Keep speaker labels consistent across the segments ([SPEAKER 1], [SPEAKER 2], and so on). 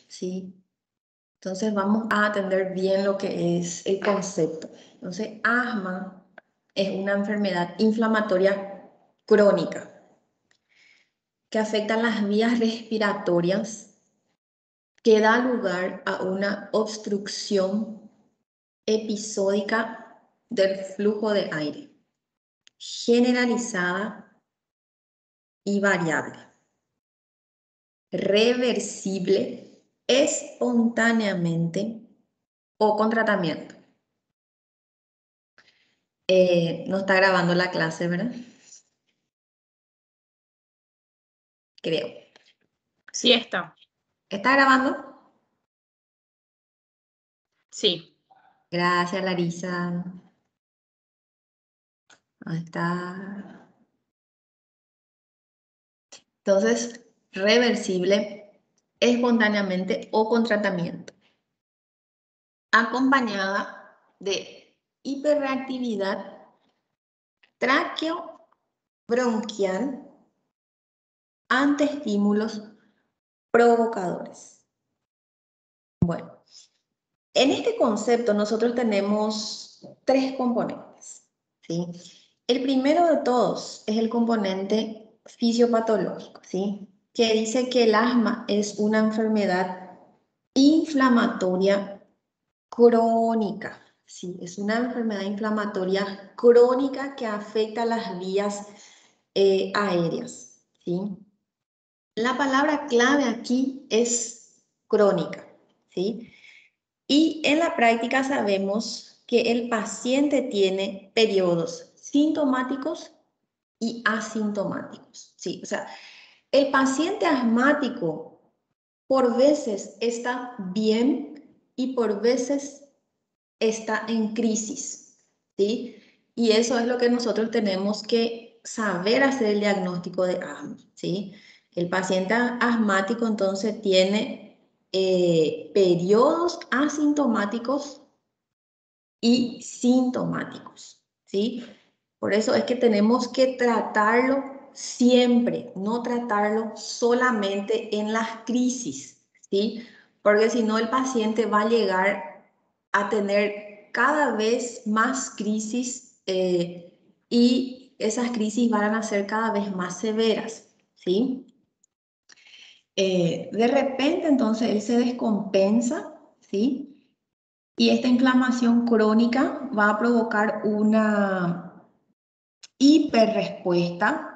[SPEAKER 1] ¿sí? Entonces vamos a atender bien lo que es el concepto. Entonces, asma es una enfermedad inflamatoria crónica que afecta las vías respiratorias, que da lugar a una obstrucción episódica del flujo de aire, generalizada y variable, reversible espontáneamente o con tratamiento. No está grabando la clase, ¿verdad? Creo.
[SPEAKER 2] Sí está.
[SPEAKER 1] ¿Está grabando?
[SPEAKER 2] Sí.
[SPEAKER 1] Gracias, Larisa. Ahí está. Entonces, reversible espontáneamente o con tratamiento, acompañada de hiperreactividad tráqueo-bronquial ante estímulos provocadores. Bueno, en este concepto nosotros tenemos tres componentes, ¿sí? El primero de todos es el componente fisiopatológico, ¿sí? Que dice que el asma es una enfermedad inflamatoria crónica, ¿sí? Es una enfermedad inflamatoria crónica que afecta las vías aéreas, ¿sí? La palabra clave aquí es crónica, ¿sí? Y en la práctica sabemos que el paciente tiene periodos sintomáticos y asintomáticos, ¿sí? O sea, el paciente asmático por veces está bien y por veces está en crisis, ¿sí? Y eso es lo que nosotros tenemos que saber hacer el diagnóstico de asma, ¿sí? El paciente asmático entonces tiene periodos asintomáticos y sintomáticos, ¿sí? Por eso es que tenemos que tratarlo siempre, no tratarlo solamente en las crisis, ¿sí? Porque si no el paciente va a llegar a tener cada vez más crisis y esas crisis van a ser cada vez más severas, ¿sí? De repente entonces él se descompensa, ¿sí? Y esta inflamación crónica va a provocar una hiperrespuesta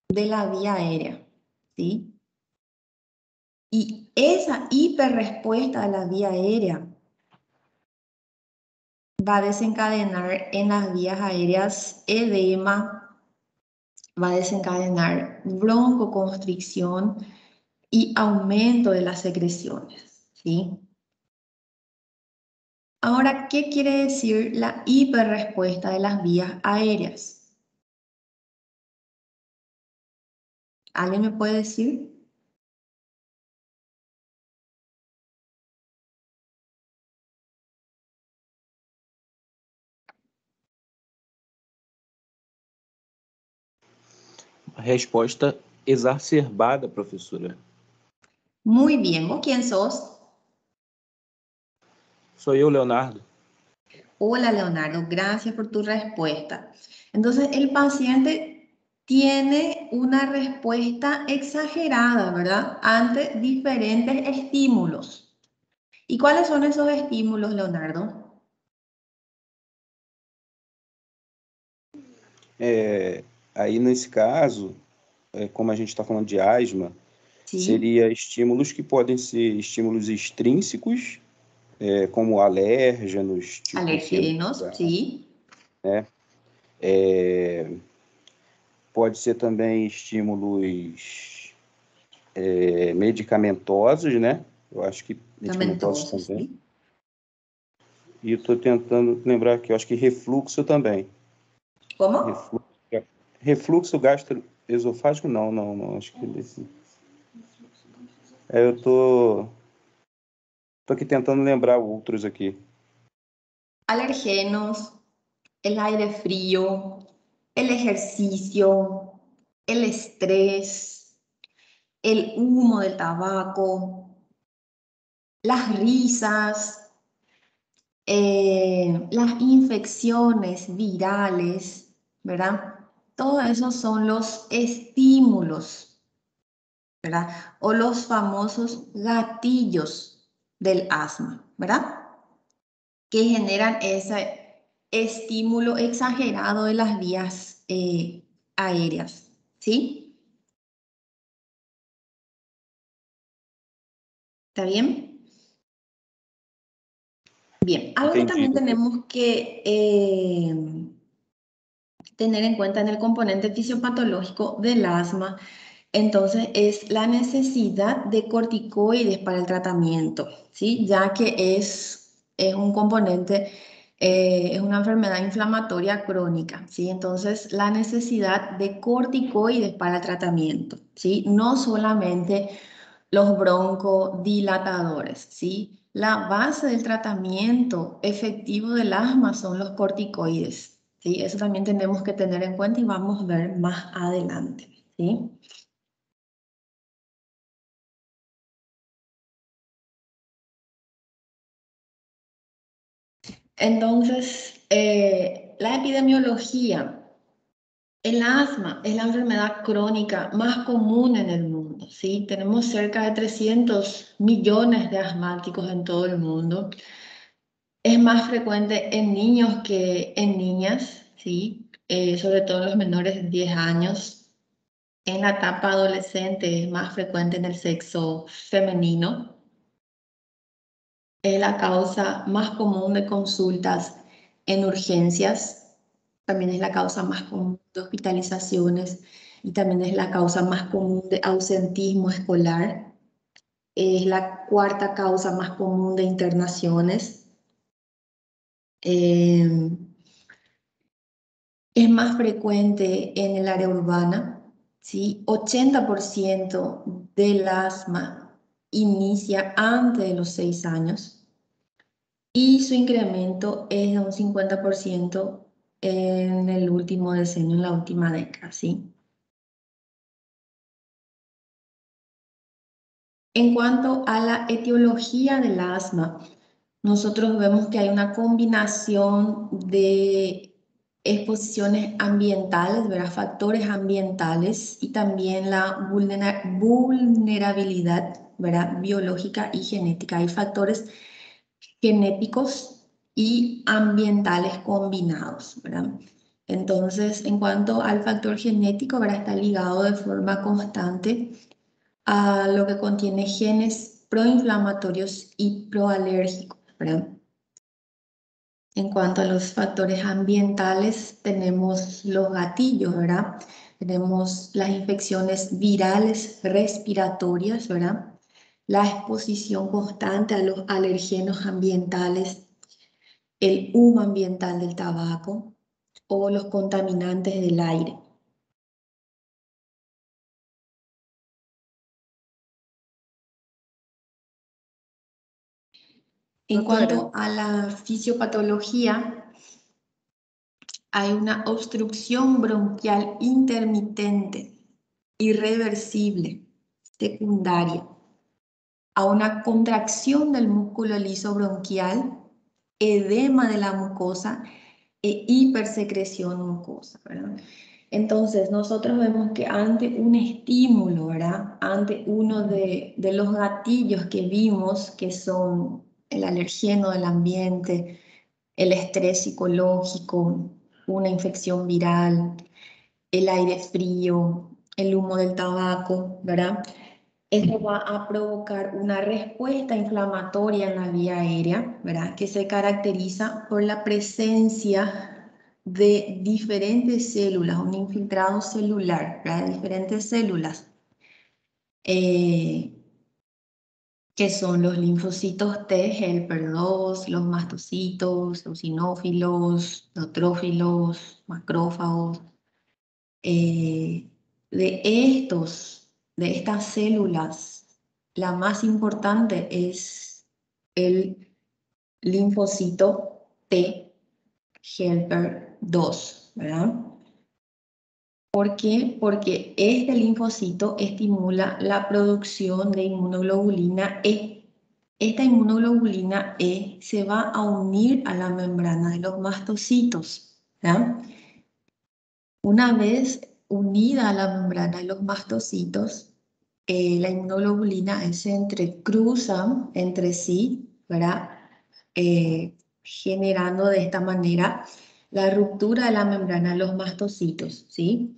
[SPEAKER 1] de la vía aérea, ¿sí? Y esa hiperrespuesta de la vía aérea va a desencadenar en las vías aéreas edema, va a desencadenar broncoconstricción y aumento de las secreciones, ¿sí? Ahora, ¿qué quiere decir la hiperrespuesta de las vías aéreas? ¿Alguien me puede decir?
[SPEAKER 3] Resposta exacerbada, professora.
[SPEAKER 1] Muy bien, ¿vos quién sos?
[SPEAKER 3] Sou eu, Leonardo.
[SPEAKER 1] Hola, Leonardo, gracias por tu respuesta. Entonces, el paciente tiene una respuesta exagerada, ¿verdad? Ante diferentes estímulos. ¿Y cuáles son esos estímulos, Leonardo?
[SPEAKER 3] Aí, nesse caso, como a gente está falando de asma,
[SPEAKER 1] Sí,
[SPEAKER 3] seria estímulos que podem ser estímulos extrínsecos, como alérgenos, tipo
[SPEAKER 1] alérgenos, sí,
[SPEAKER 3] né? Pode ser também estímulos medicamentosos, né? Eu acho que medicamentosos
[SPEAKER 1] medicamentosos,
[SPEAKER 3] também.
[SPEAKER 1] sí.
[SPEAKER 3] E estou tentando lembrar aqui, eu acho que refluxo também.
[SPEAKER 1] ¿Cómo?
[SPEAKER 3] Refluxo gastroesofágico, não, acho que desse... eu tô aqui tentando lembrar outros aqui.
[SPEAKER 1] Alergenos, el aire frío, el ejercicio, el estrés, el humo del tabaco, las risas, las infecciones virales, ¿verdad? Todo eso son los estímulos, ¿verdad? O los famosos gatillos del asma, ¿verdad? Que generan ese estímulo exagerado de las vías aéreas, ¿sí? ¿Está bien? Bien, algo que también
[SPEAKER 3] Entendido.
[SPEAKER 1] tenemos que tener en cuenta en el componente fisiopatológico del asma, entonces es la necesidad de corticoides para el tratamiento, ¿sí? Ya que es un componente, es una enfermedad inflamatoria crónica, ¿sí? Entonces la necesidad de corticoides para el tratamiento, ¿sí? No solamente los broncodilatadores, ¿sí? La base del tratamiento efectivo del asma son los corticoides, ¿sí? Eso también tenemos que tener en cuenta y vamos a ver más adelante, ¿sí? Entonces, la epidemiología, el asma es la enfermedad crónica más común en el mundo, ¿sí? Tenemos cerca de 300 millones de asmáticos en todo el mundo. Es más frecuente en niños que en niñas, ¿sí? Sobre todo en los menores de 10 años. En la etapa adolescente es más frecuente en el sexo femenino. Es la causa más común de consultas en urgencias. También es la causa más común de hospitalizaciones y también es la causa más común de ausentismo escolar. Es la cuarta causa más común de internaciones. Eh, Es más frecuente en el área urbana, ¿sí? 80% del asma inicia antes de los 6 años y su incremento es de un 50% en el último decenio, en la última década, ¿sí? En cuanto a la etiología del asma, nosotros vemos que hay una combinación de exposiciones ambientales, ¿verdad? Factores ambientales y también la vulnerabilidad, ¿verdad? Biológica y genética. Hay factores genéticos y ambientales combinados, ¿verdad? Entonces, en cuanto al factor genético, ¿verdad? Está ligado de forma constante a lo que contiene genes proinflamatorios y proalérgicos, ¿verdad? En cuanto a los factores ambientales, tenemos los gatillos, ¿verdad? Tenemos las infecciones virales respiratorias, ¿verdad? La exposición constante a los alergenos ambientales, el humo ambiental del tabaco o los contaminantes del aire. En cuanto a la fisiopatología, hay una obstrucción bronquial intermitente, irreversible, secundaria, a una contracción del músculo liso bronquial, edema de la mucosa e hipersecreción mucosa, ¿verdad? Entonces, nosotros vemos que ante un estímulo, ¿verdad? Ante uno de los gatillos que vimos, que son el alergeno del ambiente, el estrés psicológico, una infección viral, el aire frío, el humo del tabaco, ¿verdad? Esto va a provocar una respuesta inflamatoria en la vía aérea, ¿verdad? Que se caracteriza por la presencia de diferentes células, un infiltrado celular, ¿verdad? Diferentes células, eh, que son los linfocitos T, helper 2, los mastocitos, eosinófilos, neutrófilos, macrófagos. De de estas células, la más importante es el linfocito T helper 2, ¿verdad? ¿Por qué? Porque este linfocito estimula la producción de inmunoglobulina E, esta inmunoglobulina E se va a unir a la membrana de los mastocitos, ¿ya? Una vez unida a la membrana de los mastocitos, la inmunoglobulina E se entrecruzan entre sí, ¿verdad? Generando de esta manera la ruptura de la membrana de los mastocitos, ¿sí?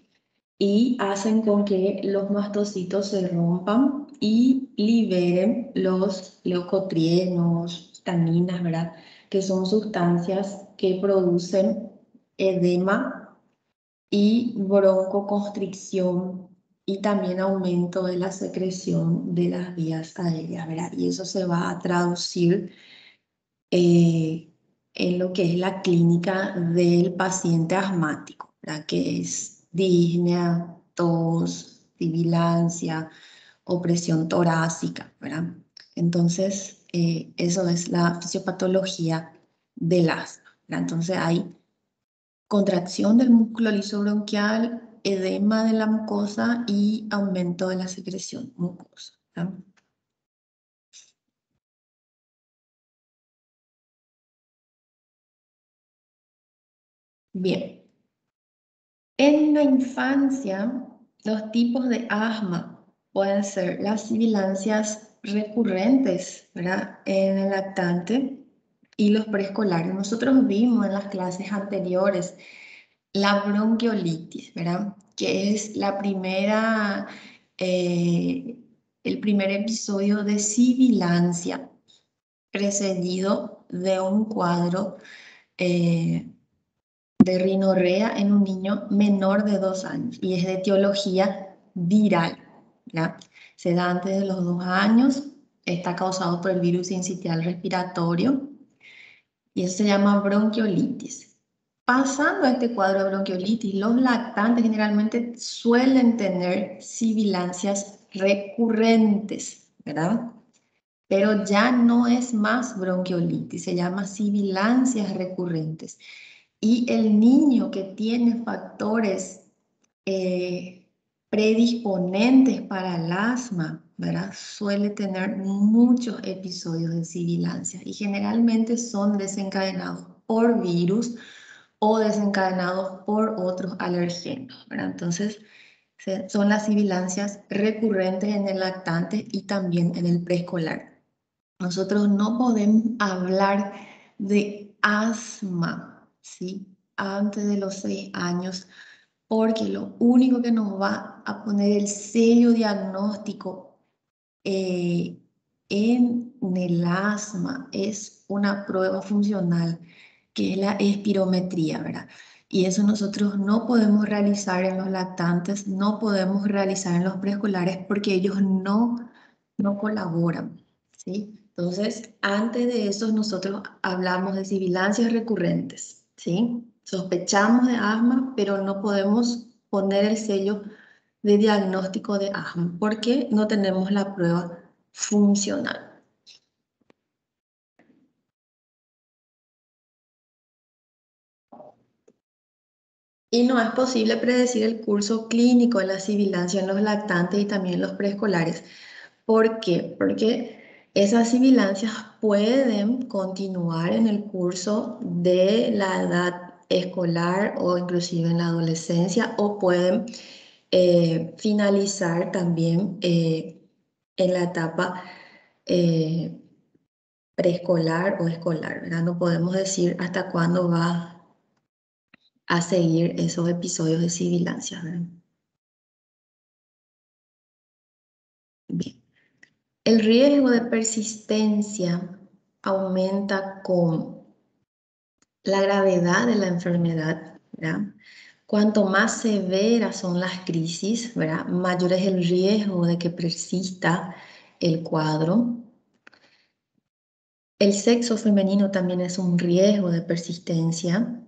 [SPEAKER 1] Y hacen con que los mastocitos se rompan y liberen los leucotrienos, histaminas, ¿verdad? Que son sustancias que producen edema y broncoconstricción y también aumento de la secreción de las vías aéreas, ¿verdad? Y eso se va a traducir en lo que es la clínica del paciente asmático, ¿verdad? Que es disnea, tos, sibilancia, opresión torácica, ¿verdad? Entonces, eso es la fisiopatología del asma, ¿verdad? Entonces hay contracción del músculo lisobronquial, edema de la mucosa y aumento de la secreción mucosa, ¿verdad? Bien. En la infancia, los tipos de asma pueden ser las sibilancias recurrentes, ¿verdad? En el lactante y los preescolares. Nosotros vimos en las clases anteriores la bronquiolitis, ¿verdad? Que es la primera, el primer episodio de sibilancia precedido de un cuadro de rinorrea en un niño menor de 2 años y es de etiología viral, ¿ya? Se da antes de los 2 años, está causado por el virus sincitial respiratorio y eso se llama bronquiolitis. Pasando a este cuadro de bronquiolitis, los lactantes generalmente suelen tener sibilancias recurrentes, ¿verdad? Pero ya no es más bronquiolitis, se llama sibilancias recurrentes. Y el niño que tiene factores predisponentes para el asma, ¿verdad? Suele tener muchos episodios de sibilancia y generalmente son desencadenados por virus o desencadenados por otros alergenos, ¿verdad? Entonces, son las sibilancias recurrentes en el lactante y también en el preescolar. Nosotros no podemos hablar de asma, ¿sí? Antes de los 6 años, porque lo único que nos va a poner el sello diagnóstico en el asma es una prueba funcional, que es la espirometría, ¿verdad? Y eso nosotros no podemos realizar en los lactantes, no podemos realizar en los preescolares porque ellos no colaboran, ¿sí? Entonces, antes de eso nosotros hablamos de sibilancias recurrentes, ¿sí? Sospechamos de asma, pero no podemos poner el sello de diagnóstico de asma porque no tenemos la prueba funcional. Y no es posible predecir el curso clínico de la sibilancia en los lactantes y también en los preescolares. ¿Por qué? Porque esas sibilancias pueden continuar en el curso de la edad escolar o inclusive en la adolescencia o pueden finalizar también en la etapa eh, preescolar o escolar, ¿verdad? No podemos decir hasta cuándo va a seguir esos episodios de sibilancia, ¿verdad? Bien. El riesgo de persistencia aumenta con la gravedad de la enfermedad, ¿verdad? Cuanto más severas son las crisis, ¿verdad? Mayor es el riesgo de que persista el cuadro. El sexo femenino también es un riesgo de persistencia.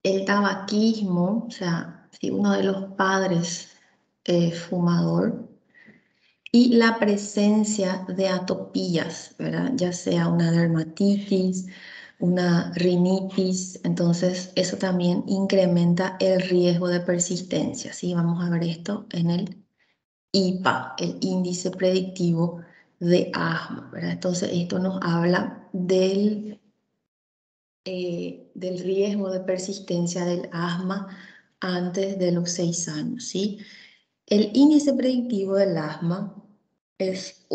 [SPEAKER 1] El tabaquismo, o sea, si uno de los padres es fumador, y la presencia de atopías, ¿verdad? Ya sea una dermatitis, una rinitis, entonces eso también incrementa el riesgo de persistencia, ¿sí? Vamos a ver esto en el IPA, el índice predictivo de asma, ¿verdad? Entonces esto nos habla del riesgo de persistencia del asma antes de los 6 años, ¿sí? El índice predictivo del asma es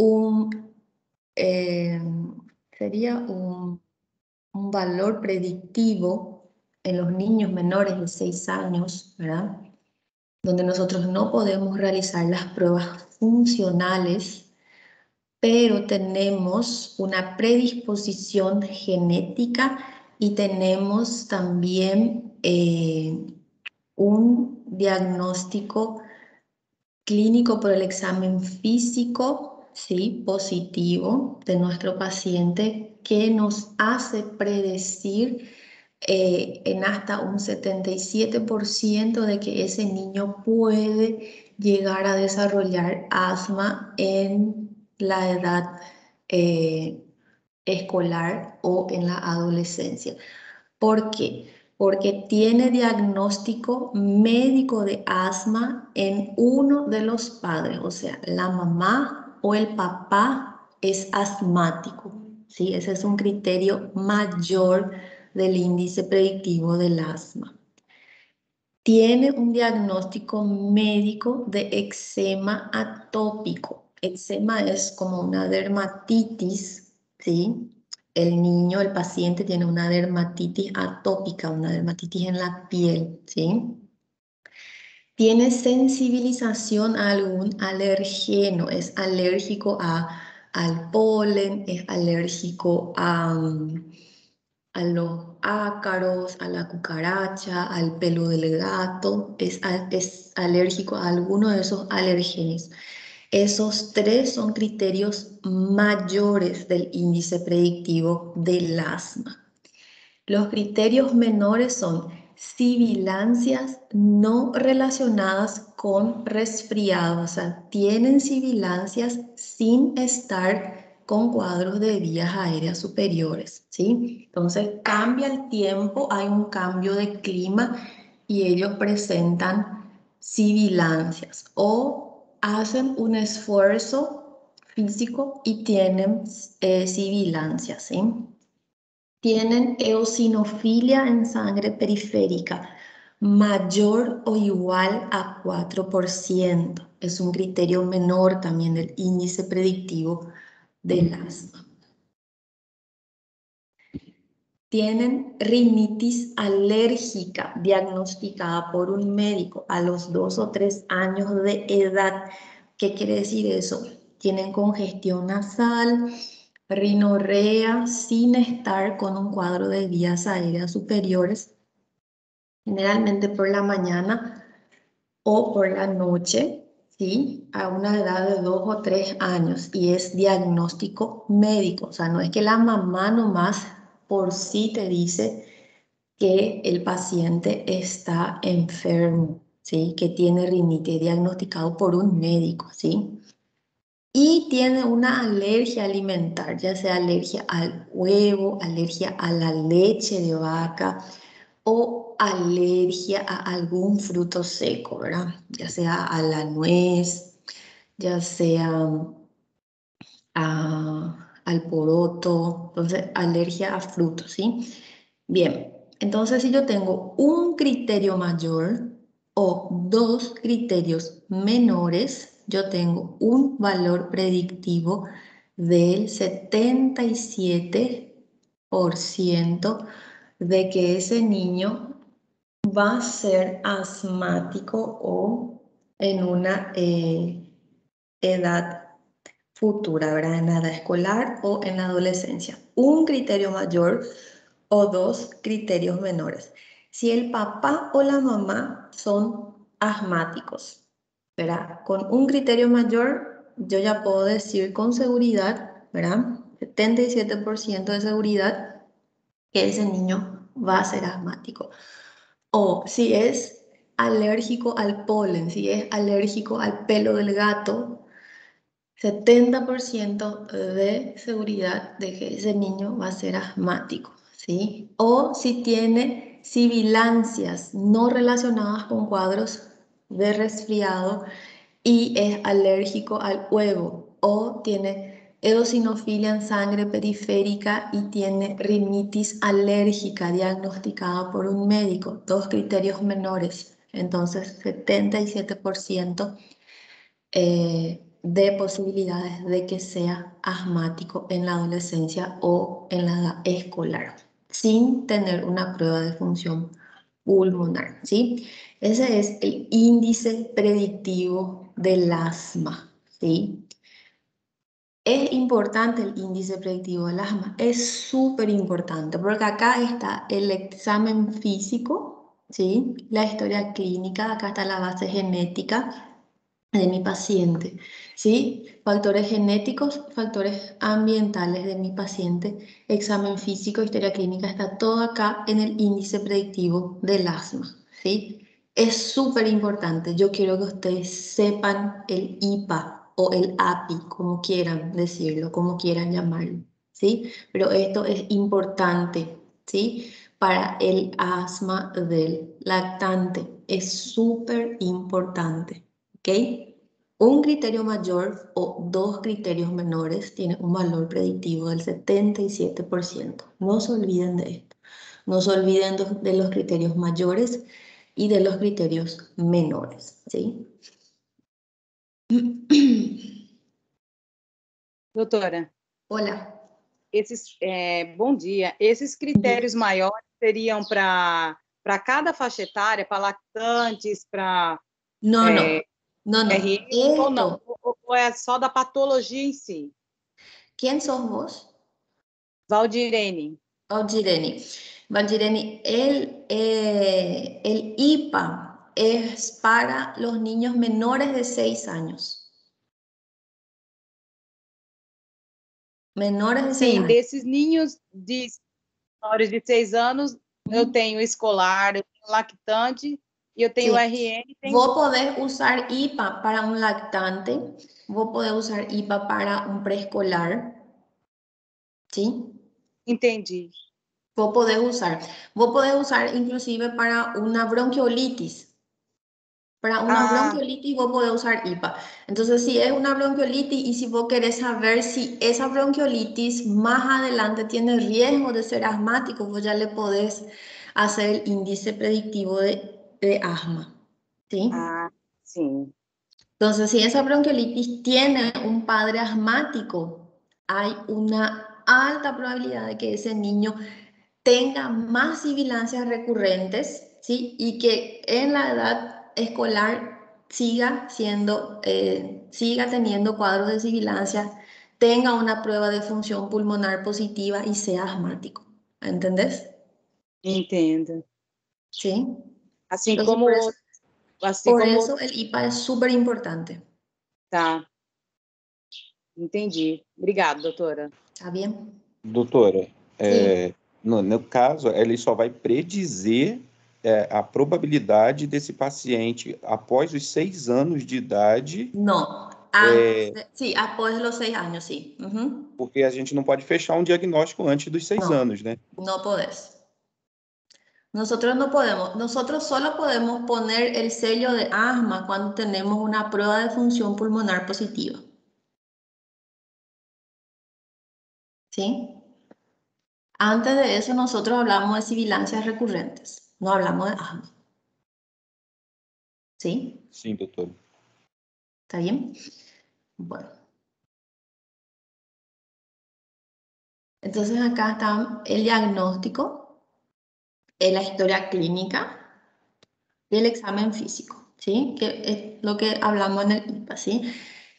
[SPEAKER 1] sería un valor predictivo en los niños menores de 6 años, ¿verdad? Donde nosotros no podemos realizar las pruebas funcionales, pero tenemos una predisposición genética y tenemos también un diagnóstico clínico por el examen físico, ¿sí? Positivo de nuestro paciente que nos hace predecir en hasta un 77% de que ese niño puede llegar a desarrollar asma en la edad escolar o en la adolescencia. ¿Por qué? Porque tiene diagnóstico médico de asma en uno de los padres, o sea, la mamá o el papá es asmático, ¿sí? Ese es un criterio mayor del índice predictivo del asma. Tiene un diagnóstico médico de eczema atópico. Eczema es como una dermatitis, ¿sí? El niño, el paciente tiene una dermatitis atópica, una dermatitis en la piel, ¿sí? Tiene sensibilización a algún alergeno, es alérgico al polen, es alérgico a los ácaros, a la cucaracha, al pelo del gato, es alérgico a alguno de esos alergenos. Esos 3 son criterios mayores del índice predictivo del asma. Los criterios menores son sibilancias no relacionadas con resfriado, o sea, tienen sibilancias sin estar con cuadros de vías aéreas superiores, ¿sí? Entonces cambia el tiempo, hay un cambio de clima y ellos presentan sibilancias o hacen un esfuerzo físico y tienen sibilancias, ¿sí? Tienen eosinofilia en sangre periférica mayor o igual a 4%. Es un criterio menor también del índice predictivo del asma. Tienen rinitis alérgica diagnosticada por un médico a los 2 o 3 años de edad. ¿Qué quiere decir eso? Tienen congestión nasal, rinorrea sin estar con un cuadro de vías aéreas superiores, generalmente por la mañana o por la noche, ¿sí? A una edad de 2 o 3 años y es diagnóstico médico, o sea, no es que la mamá nomás por sí te dice que el paciente está enfermo, ¿sí? Que tiene rinitis diagnosticado por un médico, ¿sí? Y tiene una alergia alimentar, ya sea alergia al huevo, alergia a la leche de vaca o alergia a algún fruto seco, ¿verdad? Ya sea a la nuez, ya sea al poroto, entonces alergia a frutos, ¿sí? Bien, entonces si yo tengo un criterio mayor o 2 criterios menores, yo tengo un valor predictivo del 77% de que ese niño va a ser asmático o en una edad futura, ¿verdad? En la edad escolar o en la adolescencia. Un criterio mayor o 2 criterios menores. Si el papá o la mamá son asmáticos, ¿verdad? Con un criterio mayor, yo ya puedo decir con seguridad, ¿verdad? 77% de seguridad que ese niño va a ser asmático. O si es alérgico al polen, si es alérgico al pelo del gato, 70% de seguridad de que ese niño va a ser asmático, ¿sí? O si tiene sibilancias no relacionadas con cuadros de resfriado y es alérgico al huevo o tiene eosinofilia en sangre periférica y tiene rinitis alérgica diagnosticada por un médico, 2 criterios menores, entonces 77% de posibilidades de que sea asmático en la adolescencia o en la edad escolar, sin tener una prueba de función pulmonar, ¿sí? Ese es el índice predictivo del asma, ¿sí? Es importante el índice predictivo del asma, es súper importante, porque acá está el examen físico, ¿sí? La historia clínica, acá está la base genética de mi paciente, ¿sí? Factores genéticos, factores ambientales de mi paciente, examen físico, historia clínica, está todo acá en el índice predictivo del asma, ¿sí? Es súper importante, yo quiero que ustedes sepan el IPA o el API, como quieran decirlo, como quieran llamarlo, ¿sí? Pero esto es importante, ¿sí? Para el asma del lactante, es súper importante. ¿Ok? Un criterio mayor o 2 criterios menores tienen un valor predictivo del 77%. No se olviden de esto. No se olviden de los criterios mayores y de los criterios menores. ¿Sí?
[SPEAKER 4] Doutora,
[SPEAKER 1] Hola.
[SPEAKER 4] bom dia. Esses critérios maiores seriam para cada faixa etária, para lactantes, para
[SPEAKER 1] No, no. No, no.
[SPEAKER 4] RN, ou não?
[SPEAKER 1] Esto,
[SPEAKER 4] Ou é só da patologia em si?
[SPEAKER 1] ¿quién sos vos?
[SPEAKER 4] Valdirene.
[SPEAKER 1] Valdirene. Valdirene, el IPA es para los niños menores de 6 años. Menores de 6
[SPEAKER 4] Sim,
[SPEAKER 1] años.
[SPEAKER 4] desses ninhos de menores de 6 anos, eu tenho escolar, eu tenho lactante, e eu tenho
[SPEAKER 1] Sí.
[SPEAKER 4] RN.
[SPEAKER 1] Vos podés usar IPA para un lactante, vos podés usar IPA para un preescolar, ¿sí?
[SPEAKER 4] Entendi.
[SPEAKER 1] Vos podés usar inclusive para una bronquiolitis. Para una bronquiolitis vos podés usar IPA. Entonces, si es una bronquiolitis y si vos querés saber si esa bronquiolitis más adelante tiene riesgo de ser asmático, vos ya le podés hacer el índice predictivo de asma, ¿sí?
[SPEAKER 4] Sim.
[SPEAKER 1] Entonces, si esa bronquiolitis tiene un padre asmático, hay una alta probabilidad de que ese niño tenga más sibilancias recurrentes, ¿sí? Y que en la edad escolar siga teniendo cuadros de sibilancia, tenga una prueba de función pulmonar positiva y sea asmático. ¿Entendés?
[SPEAKER 4] Entendo.
[SPEAKER 1] ¿Sí?
[SPEAKER 4] Assim
[SPEAKER 1] Entonces,
[SPEAKER 4] como...
[SPEAKER 1] por eso el IPA es súper importante.
[SPEAKER 4] Tá. Entendi. Obrigada, doutora.
[SPEAKER 1] ¿Está bien?
[SPEAKER 3] Doutora,
[SPEAKER 1] Sí.
[SPEAKER 3] no caso, ele só vai predizer a probabilidade desse paciente, após os 6 anos de idade,
[SPEAKER 1] No, sí, después de los 6 años, sí. Ujú.
[SPEAKER 3] porque a gente não pode fechar um diagnóstico antes dos 6
[SPEAKER 1] No.
[SPEAKER 3] anos, né?
[SPEAKER 1] No podés. Nosotros no podemos, nosotros solo podemos poner el sello de asma cuando tenemos una prueba de función pulmonar positiva. ¿Sí? Antes de eso nosotros hablamos de sibilancias recurrentes, no hablamos de asma. ¿Sí?
[SPEAKER 3] Sim, doutora.
[SPEAKER 1] ¿Está bien? Bueno. Entonces acá está el diagnóstico, la historia clínica y el examen físico, ¿sí? Que es lo que hablamos en el IPA, ¿sí?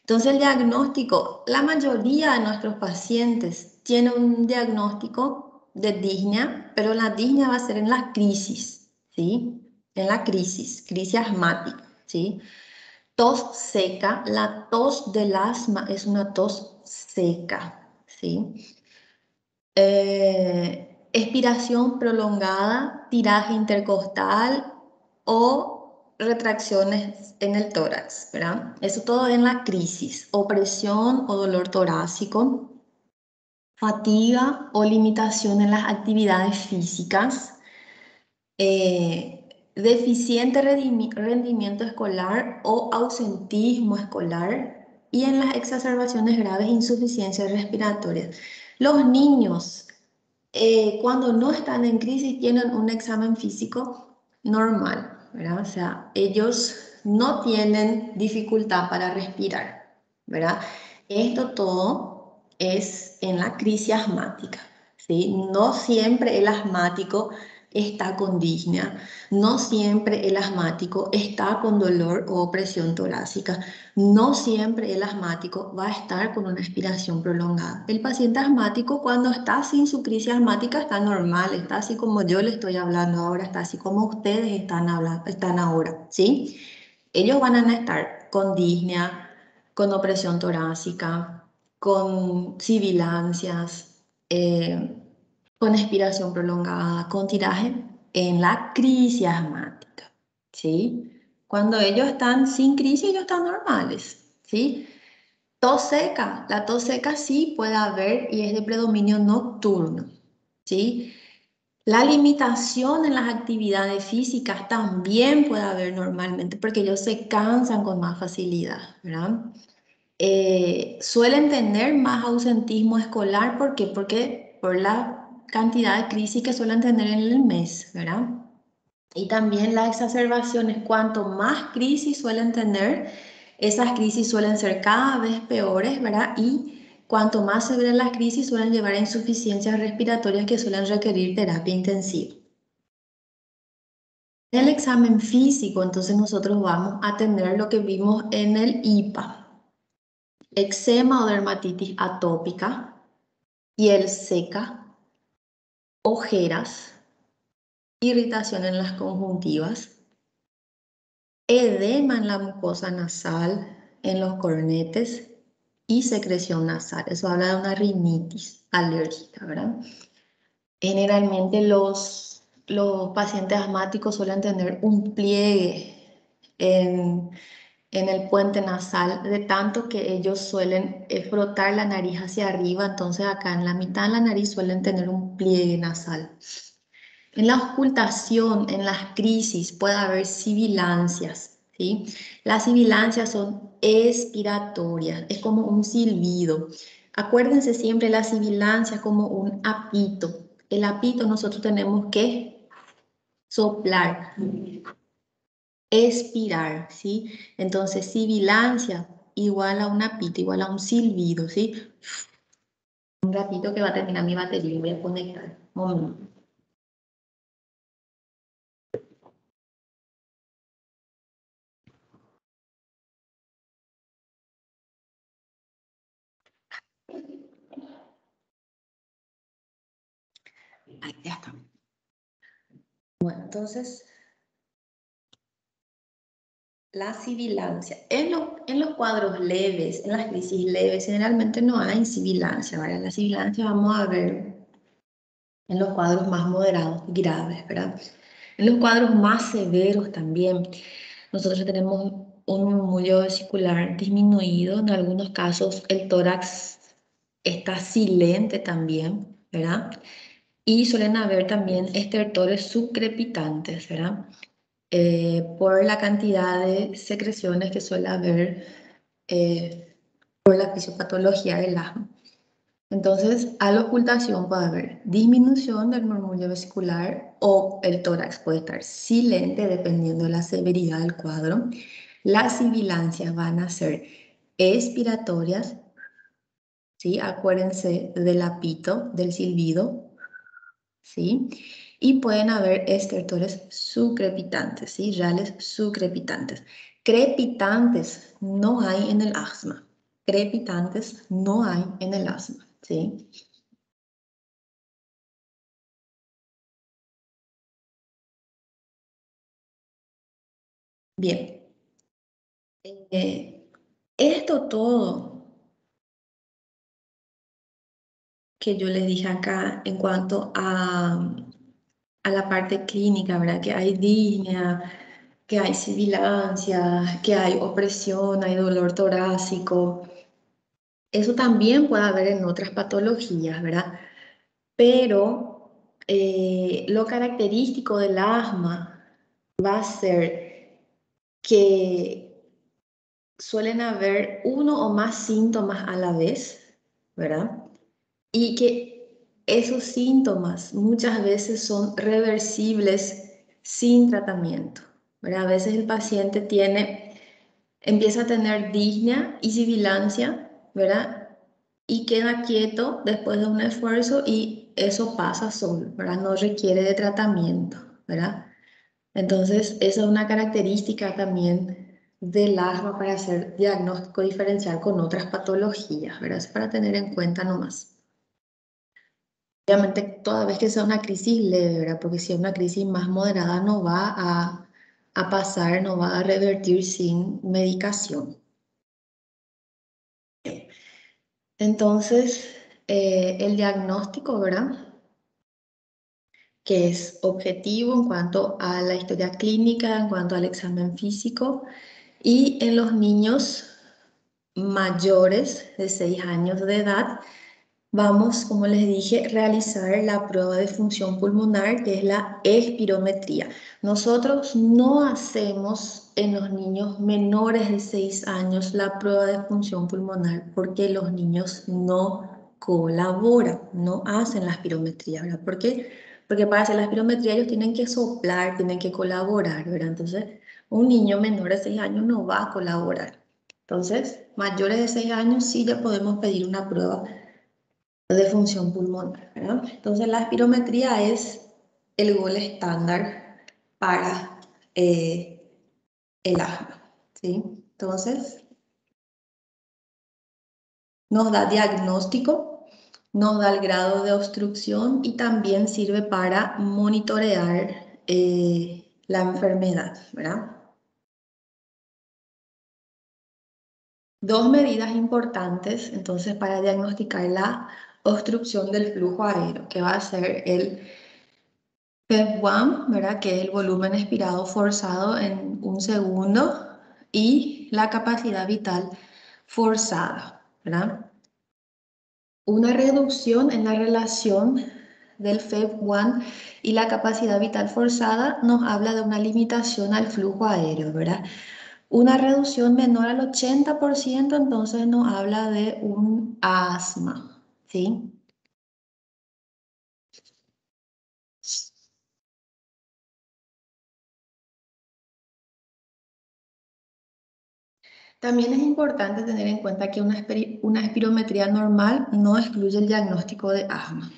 [SPEAKER 1] Entonces el diagnóstico, la mayoría de nuestros pacientes tienen un diagnóstico de disnea, pero la disnea va a ser en la crisis, ¿sí? En la crisis asmática, ¿sí? Tos seca, la tos del asma es una tos seca, ¿sí? Expiración prolongada, tiraje intercostal o retracciones en el tórax, ¿verdad? Eso todo en la crisis, opresión o dolor torácico, fatiga o limitación en las actividades físicas, deficiente rendimiento escolar o ausentismo escolar, y en las exacerbaciones graves, insuficiencias respiratorias. Los niños, cuando no están en crisis, tienen un examen físico normal, ¿verdad? O sea, ellos no tienen dificultad para respirar, ¿verdad? Esto todo es en la crisis asmática, ¿sí? No siempre el asmático está con disnea, no siempre el asmático está con dolor o opresión torácica, no siempre el asmático va a estar con una expiración prolongada. El paciente asmático cuando está sin su crisis asmática está normal, está así como yo le estoy hablando ahora, está así como ustedes están hablando, están ahora, ¿sí? Ellos van a estar con disnea, con opresión torácica, con sibilancias, con expiración prolongada, con tiraje en la crisis asmática, ¿sí? Cuando ellos están sin crisis, ellos están normales, ¿sí? Tos seca, la tos seca sí puede haber y es de predominio nocturno, ¿sí? La limitación en las actividades físicas también puede haber normalmente porque ellos se cansan con más facilidad, ¿verdad? Suelen tener más ausentismo escolar, ¿por qué? Porque por la cantidad de crisis que suelen tener en el mes, ¿verdad? Y también las exacerbaciones, cuanto más crisis suelen tener, esas crisis suelen ser cada vez peores, ¿verdad? Y cuanto más severas las crisis suelen llevar a insuficiencias respiratorias que suelen requerir terapia intensiva. En el examen físico, entonces nosotros vamos a tener lo que vimos en el IPA. Eczema o dermatitis atópica, piel seca, ojeras, irritación en las conjuntivas, edema en la mucosa nasal, en los cornetes y secreción nasal. Eso habla de una rinitis alérgica, ¿verdad? Generalmente los pacientes asmáticos suelen tener un pliegue en el puente nasal, de tanto que ellos suelen frotar la nariz hacia arriba, entonces acá en la mitad de la nariz suelen tener un pliegue nasal. En la ocultación, en las crisis, puede haber sibilancias, ¿sí? Las sibilancias son expiratorias, es como un silbido. Acuérdense siempre la sibilancia como un apito. El apito nosotros tenemos que soplar, expirar, ¿sí? Entonces, sibilancia igual a un apito, igual a un silbido, ¿sí? Un ratito que va a terminar mi batería, voy a conectar. Un momento. Ahí, ya está. Bueno, entonces, la sibilancia. En los cuadros leves, en las crisis leves, generalmente no hay sibilancia, ¿verdad? La sibilancia vamos a ver en los cuadros más moderados y graves, ¿verdad? En los cuadros más severos también, nosotros tenemos un murmullo vesicular disminuido, en algunos casos el tórax está silente también, ¿verdad? Y suelen haber también estertores subcrepitantes, ¿verdad? Por la cantidad de secreciones que suele haber por la fisiopatología del asma. Entonces, al ocultación puede haber disminución del murmullo vesicular o el tórax puede estar silente dependiendo de la severidad del cuadro. Las sibilancias van a ser expiratorias, ¿sí? Acuérdense del apito, del silbido, ¿sí? Y pueden haber estertores subcrepitantes, ¿sí? Rales subcrepitantes. Crepitantes no hay en el asma. Crepitantes no hay en el asma, ¿sí? Bien. Esto todo que yo les dije acá en cuanto a la parte clínica, ¿verdad? Que hay disnea, que hay sibilancia, que hay opresión, hay dolor torácico. Eso también puede haber en otras patologías, ¿verdad? Pero lo característico del asma va a ser que suelen haber uno o más síntomas a la vez, ¿verdad? Y que esos síntomas muchas veces son reversibles sin tratamiento, ¿verdad? A veces el paciente empieza a tener disnea y sibilancia, ¿verdad? Y queda quieto después de un esfuerzo y eso pasa solo, ¿verdad? No requiere de tratamiento, ¿verdad? Entonces, esa es una característica también del asma para hacer diagnóstico diferencial con otras patologías, ¿verdad? Es para tener en cuenta nomás. Obviamente, toda vez que sea una crisis leve, ¿verdad? Porque si es una crisis más moderada no va a pasar, no va a revertir sin medicación. Entonces, el diagnóstico, ¿verdad? Que es objetivo en cuanto a la historia clínica, en cuanto al examen físico, y en los niños mayores de 6 años de edad, vamos, como les dije, realizar la prueba de función pulmonar, que es la espirometría. Nosotros no hacemos en los niños menores de 6 años la prueba de función pulmonar porque los niños no colaboran, no hacen la espirometría, ¿verdad? ¿Por qué? Porque para hacer la espirometría ellos tienen que soplar, tienen que colaborar, ¿verdad? Entonces, un niño menor de 6 años no va a colaborar. Entonces, mayores de 6 años sí ya podemos pedir una prueba de función pulmonar, ¿verdad? Entonces la espirometría es el gol estándar para el asma, ¿sí? Entonces nos da diagnóstico, nos da el grado de obstrucción y también sirve para monitorear la enfermedad, ¿verdad? Dos medidas importantes, entonces, para diagnosticar la obstrucción del flujo aéreo, que va a ser el PEP-1, ¿verdad? Que es el volumen expirado forzado en un segundo, y la capacidad vital forzada, ¿verdad? Una reducción en la relación del FEV1 y la capacidad vital forzada nos habla de una limitación al flujo aéreo, ¿verdad? Una reducción menor al 80%, entonces nos habla de un asma, ¿sí? También es importante tener en cuenta que una espirometría normal no excluye el diagnóstico de asma.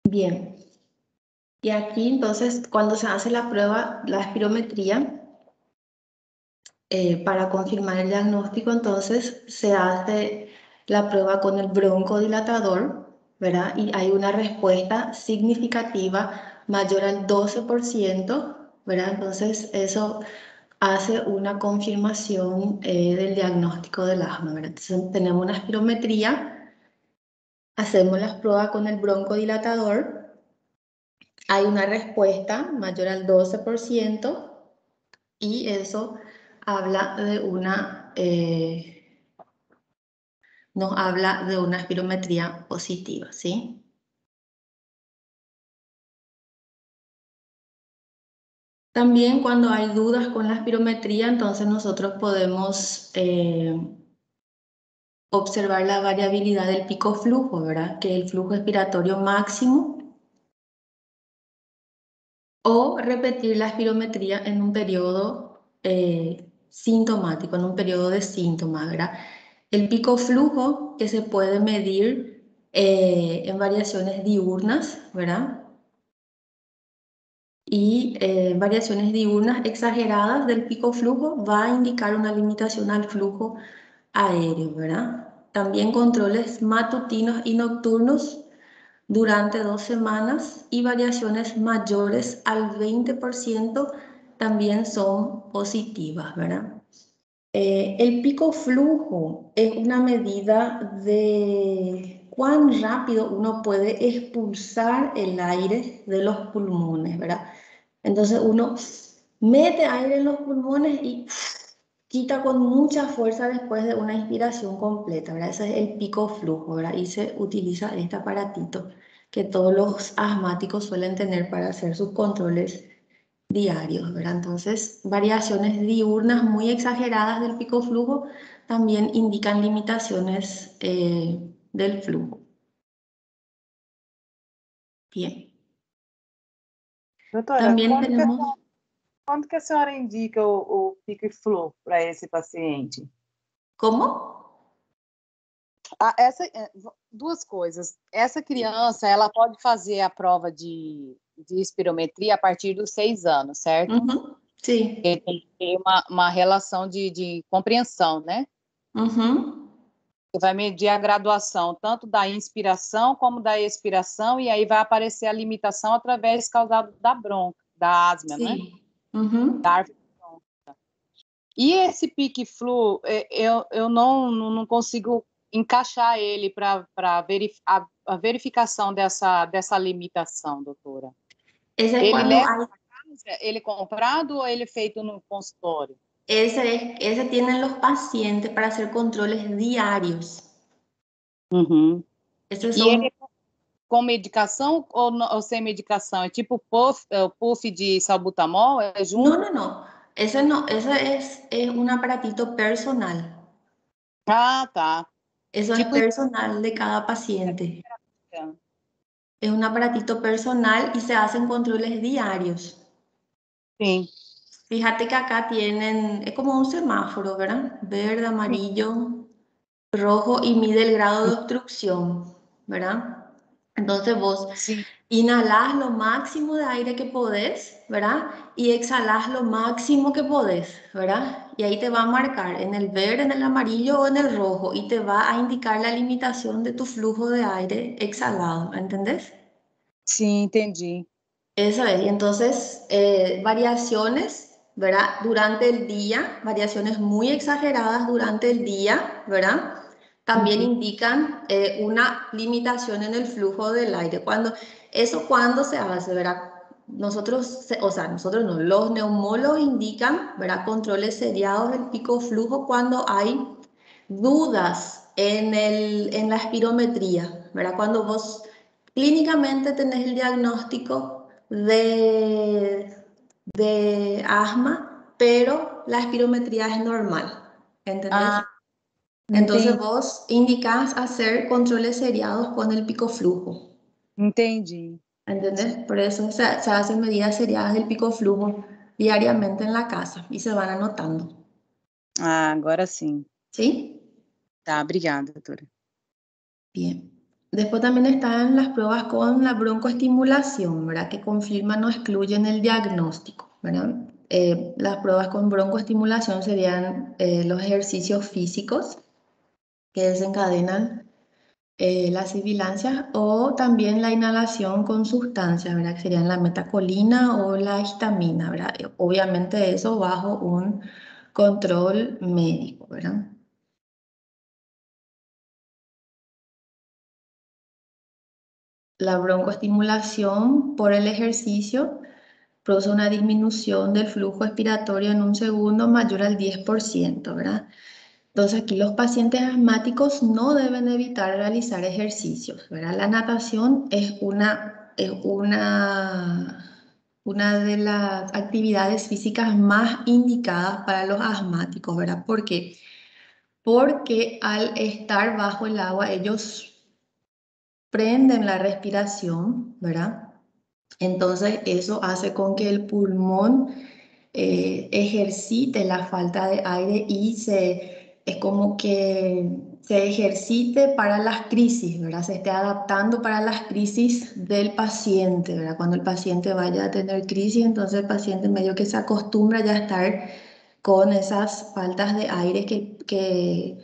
[SPEAKER 1] Bien, y aquí entonces cuando se hace la prueba, la espirometría, para confirmar el diagnóstico, entonces se hace la prueba con el broncodilatador, ¿verdad? Y hay una respuesta significativa mayor al 12%, ¿verdad? Entonces eso hace una confirmación del diagnóstico del asma, ¿verdad? Entonces tenemos una espirometría, hacemos las pruebas con el broncodilatador, hay una respuesta mayor al 12% y eso habla de nos habla de una espirometría positiva, ¿sí? También cuando hay dudas con la espirometría, entonces nosotros podemos observar la variabilidad del pico flujo, ¿verdad? Que es el flujo expiratorio máximo, o repetir la espirometría en un periodo sintomático, en un periodo de síntomas, ¿verdad? El pico flujo que se puede medir en variaciones diurnas, ¿verdad? Y variaciones diurnas exageradas del pico flujo va a indicar una limitación al flujo aéreo, ¿verdad? También controles matutinos y nocturnos durante 2 semanas y variaciones mayores al 20% también son positivas, ¿verdad? El pico flujo es una medida de cuán rápido uno puede expulsar el aire de los pulmones, ¿verdad? Entonces uno mete aire en los pulmones y quita con mucha fuerza después de una inspiración completa, ¿verdad? Ese es el pico flujo, ¿verdad? Y se utiliza este aparatito que todos los asmáticos suelen tener para hacer sus controles diarios, ¿verdad? Entonces, variaciones diurnas muy exageradas del pico flujo también indican limitaciones del flujo. Bien.
[SPEAKER 4] Doutora,
[SPEAKER 1] También tenemos,
[SPEAKER 4] quando que a senhora indica o pico e flu para esse paciente?
[SPEAKER 1] ¿cómo?
[SPEAKER 4] Duas coisas. Essa criança, ela pode fazer a prova de espirometria a partir dos 6 anos, certo?
[SPEAKER 1] Ujú, sí.
[SPEAKER 4] Ele tem que ter uma relação de compreensão, né?
[SPEAKER 1] Ujú,
[SPEAKER 4] Você vai medir a graduação tanto da inspiração como da expiração, e aí vai aparecer a limitação através causada da bronca, da asma, né?
[SPEAKER 1] sí. Ujú.
[SPEAKER 4] Da árvore bronca. E esse pique-flu, eu não consigo encaixar ele para a verificação dessa limitação, doutora.
[SPEAKER 1] Ese es
[SPEAKER 4] Ele
[SPEAKER 1] cuando
[SPEAKER 4] leva
[SPEAKER 1] hay,
[SPEAKER 4] para casa, ele é comprado ou ele é feito no consultório?
[SPEAKER 1] ese tienen los pacientes para hacer controles diarios.
[SPEAKER 4] Uhum.
[SPEAKER 1] Esos
[SPEAKER 4] E ele
[SPEAKER 1] son,
[SPEAKER 4] é com medicação ou sem medicação? É tipo puff de salbutamol? É junto?
[SPEAKER 1] no. Ese no, ese es un aparatito personal.
[SPEAKER 4] Ah, tá.
[SPEAKER 1] Eso es
[SPEAKER 4] Tipo
[SPEAKER 1] personal de cada paciente. Es un aparatito personal y se hacen controles diarios.
[SPEAKER 4] sim.
[SPEAKER 1] Fíjate que acá tienen, es como un semáforo, ¿verdad? Verde, amarillo, rojo y mide el grado de obstrucción, ¿verdad? Entonces vos
[SPEAKER 4] Sim.
[SPEAKER 1] inhalás lo máximo de aire que podés, ¿verdad? Y exhalás lo máximo que podés, ¿verdad? Y ahí te va a marcar en el verde, en el amarillo o en el rojo y te va a indicar la limitación de tu flujo de aire exhalado, ¿entendés?
[SPEAKER 4] Sim, entendi.
[SPEAKER 1] Eso es, y entonces variaciones, ¿verdad? Durante el día, variaciones muy exageradas durante el día, ¿verdad? También indican una limitación en el flujo del aire. ¿Cuándo se hace, verdad? Nosotros no, los neumólogos indican, ¿verdad? Controles seriados del pico flujo cuando hay dudas en la espirometría, ¿verdad? Cuando vos clínicamente tenés el diagnóstico de asma, pero la espirometría es normal, ¿entendés?
[SPEAKER 4] Ah,
[SPEAKER 1] Entonces
[SPEAKER 4] entendi.
[SPEAKER 1] vos indicás hacer controles seriados con el pico flujo,
[SPEAKER 4] Entendi.
[SPEAKER 1] ¿entendés? Por eso se hacen medidas seriadas del pico flujo diariamente en la casa y se van anotando,
[SPEAKER 4] Ah, agora sim.
[SPEAKER 1] ¿sí?
[SPEAKER 4] Tá, obrigada, doutora.
[SPEAKER 1] Bien. Después también están las pruebas con la broncoestimulación, ¿verdad? Que confirman o excluyen el diagnóstico, ¿verdad? Las pruebas con broncoestimulación serían los ejercicios físicos que desencadenan las sibilancias o también la inhalación con sustancias, ¿verdad? Que serían la metacolina o la histamina, ¿verdad? Obviamente eso bajo un control médico, ¿verdad? La broncoestimulación por el ejercicio produce una disminución del flujo expiratorio en un segundo mayor al 10%, ¿verdad? Entonces aquí los pacientes asmáticos no deben evitar realizar ejercicios, ¿verdad? La natación es una de las actividades físicas más indicadas para los asmáticos, ¿verdad? ¿Por qué? Porque al estar bajo el agua ellos prenden la respiración, ¿verdad? Entonces eso hace con que el pulmón ejercite la falta de aire y es como que se ejercite para las crisis, ¿verdad? Se esté adaptando para las crisis del paciente, ¿verdad? Cuando el paciente vaya a tener crisis, entonces el paciente medio que se acostumbra ya a estar con esas faltas de aire que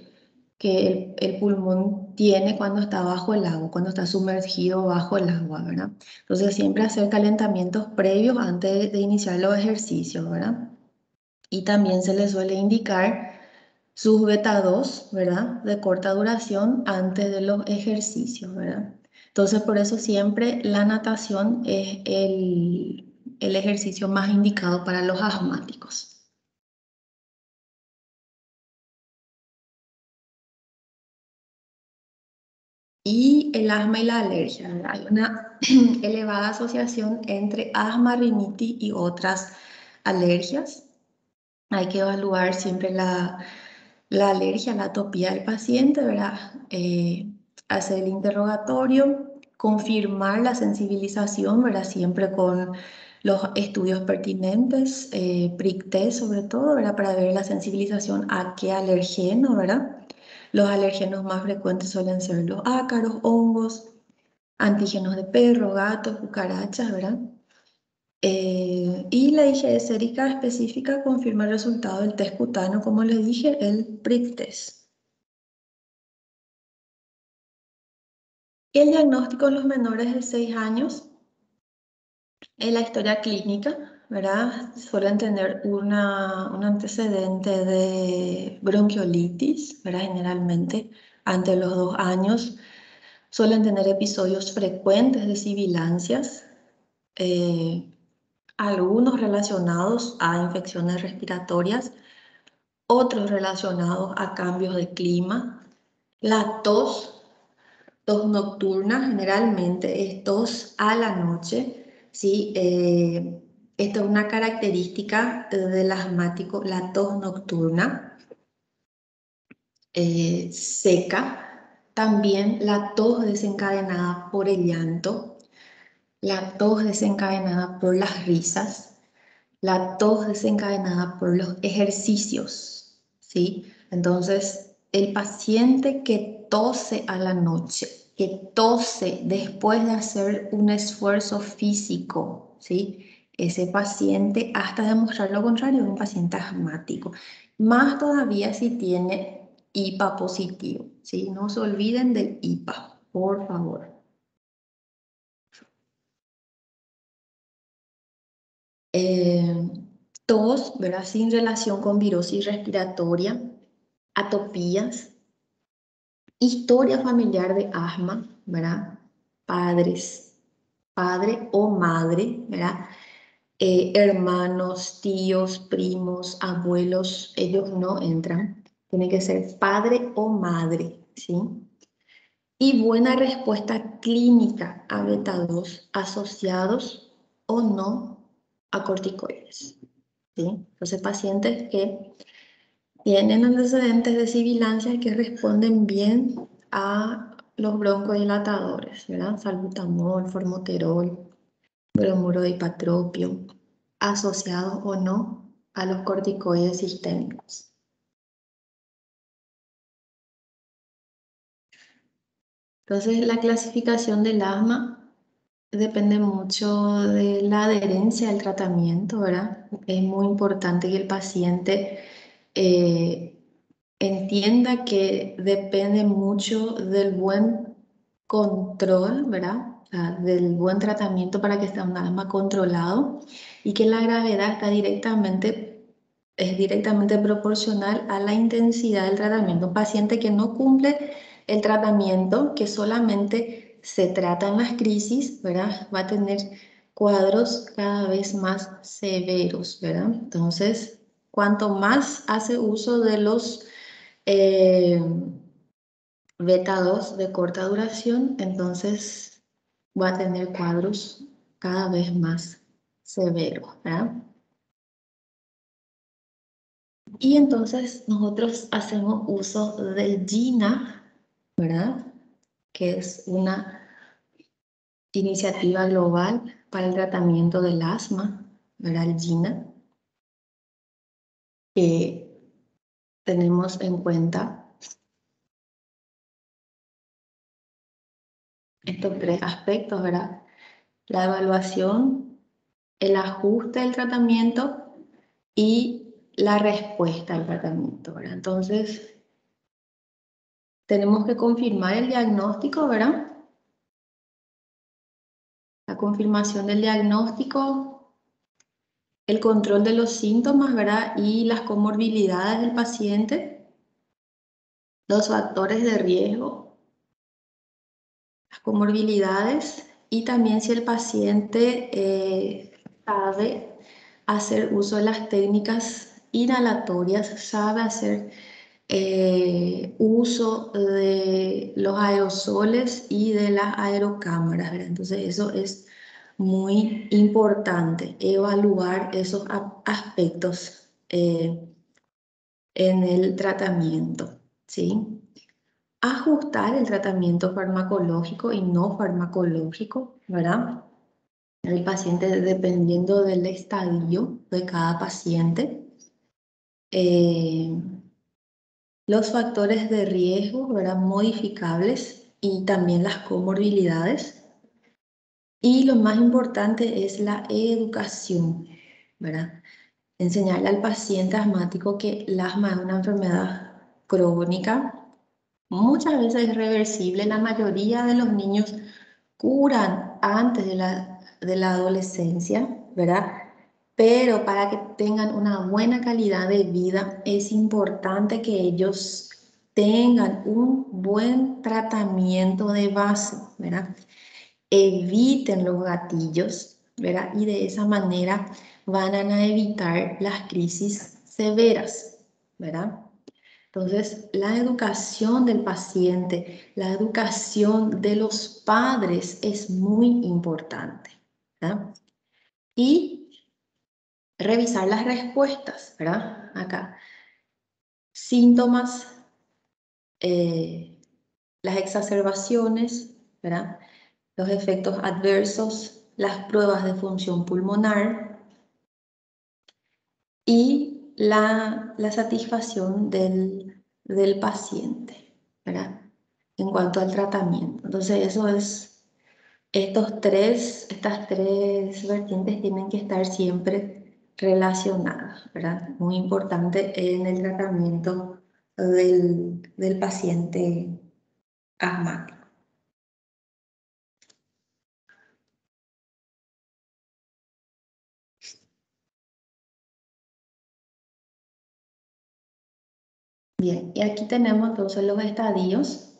[SPEAKER 1] el pulmón tiene cuando está bajo el agua, cuando está sumergido bajo el agua, ¿verdad? Entonces siempre hacer calentamientos previos antes de iniciar los ejercicios, ¿verdad? Y también se le suele indicar sus beta 2, ¿verdad? De corta duración antes de los ejercicios, ¿verdad? Entonces, por eso siempre la natación es el ejercicio más indicado para los asmáticos. Y el asma y la alergia, ¿verdad? Hay una elevada asociación entre asma, rinitis y otras alergias. Hay que evaluar siempre la alergia, la atopía del paciente, ¿verdad? Hacer el interrogatorio, confirmar la sensibilización, ¿verdad? Siempre con los estudios pertinentes, PRIC-test sobre todo, ¿verdad? Para ver la sensibilización a qué alergeno, ¿verdad? Los alergenos más frecuentes suelen ser los ácaros, hongos, antígenos de perro, gato, cucarachas, ¿verdad? Y la IgE sérica específica confirma el resultado del test cutáneo, como les dije, el PRIC-test. Y el diagnóstico en los menores de 6 años, en la historia clínica, ¿verdad? Suelen tener un antecedente de bronquiolitis, ¿verdad? Generalmente, ante los 2 años, suelen tener episodios frecuentes de sibilancias, algunos relacionados a infecciones respiratorias, otros relacionados a cambios de clima. La tos nocturna generalmente es tos a la noche, ¿sí? Esta es una característica del asmático, la tos nocturna, seca. También la tos desencadenada por el llanto, la tos desencadenada por las risas, la tos desencadenada por los ejercicios, ¿sí? Entonces, el paciente que tose a la noche, que tose después de hacer un esfuerzo físico, ¿sí? Ese paciente, hasta demostrar lo contrario, es un paciente asmático. Más todavía si tiene IPA positivo, ¿sí? No se olviden del IPA, por favor. Tos, ¿verdad? Sin relación con virosis respiratoria, atopías, historia familiar de asma, ¿verdad? Padre o madre, ¿verdad? Hermanos, tíos, primos, abuelos, ellos no entran. Tiene que ser padre o madre, ¿sí? Y buena respuesta clínica a beta 2 asociados o no a corticoides, ¿sí? Entonces, pacientes que tienen antecedentes de sibilancia que responden bien a los broncodilatadores, ¿verdad? Salbutamol, formoterol, bromuro de hipatropio, asociados o no a los corticoides sistémicos. Entonces, la clasificación del asma depende mucho de la adherencia al tratamiento, ¿verdad? Es muy importante que el paciente entienda que depende mucho del buen control, ¿verdad? O sea, del buen tratamiento para que sea un asma controlado y que la gravedad es directamente proporcional a la intensidad del tratamiento. Un paciente que no cumple el tratamiento, que solamente se trata en las crisis, ¿verdad? Va a tener cuadros cada vez más severos, ¿verdad? Entonces, cuanto más hace uso de los beta 2 de corta duración, entonces va a tener cuadros cada vez más severos, ¿verdad? Y entonces nosotros hacemos uso del GINA, ¿verdad? Que es una iniciativa global para el tratamiento del asma, ¿verdad? El GINA, que tenemos en cuenta estos 3 aspectos, ¿verdad? La evaluación, el ajuste del tratamiento y la respuesta al tratamiento, ¿verdad? Entonces, tenemos que confirmar el diagnóstico, ¿verdad? La confirmación del diagnóstico, el control de los síntomas, ¿verdad? Y las comorbilidades del paciente, los factores de riesgo, las comorbilidades y también si el paciente sabe hacer uso de las técnicas inhalatorias, sabe hacer uso de los aerosoles y de las aerocámaras, ¿verdad? Entonces eso es muy importante, evaluar esos aspectos en el tratamiento, ¿sí? Ajustar el tratamiento farmacológico y no farmacológico, ¿verdad? El paciente, dependiendo del estadio de cada paciente. Los factores de riesgo, ¿verdad? Modificables y también las comorbilidades. Y lo más importante es la educación, ¿verdad? Enseñarle al paciente asmático que el asma es una enfermedad crónica, muchas veces es reversible. La mayoría de los niños curan antes de la adolescencia, ¿verdad? Pero para que tengan una buena calidad de vida es importante que ellos tengan un buen tratamiento de base, ¿verdad? Eviten los gatillos, ¿verdad? Y de esa manera van a evitar las crisis severas, ¿verdad? Entonces, la educación del paciente, la educación de los padres es muy importante, ¿verdad? Y revisar las respuestas, ¿verdad? Acá, síntomas, las exacerbaciones, ¿verdad? Los efectos adversos, las pruebas de función pulmonar y la satisfacción del paciente, ¿verdad? En cuanto al tratamiento. Entonces, estas tres vertientes tienen que estar siempre relacionadas, ¿verdad? Muy importante en el tratamiento del paciente asmático. Bien, y aquí tenemos entonces los estadios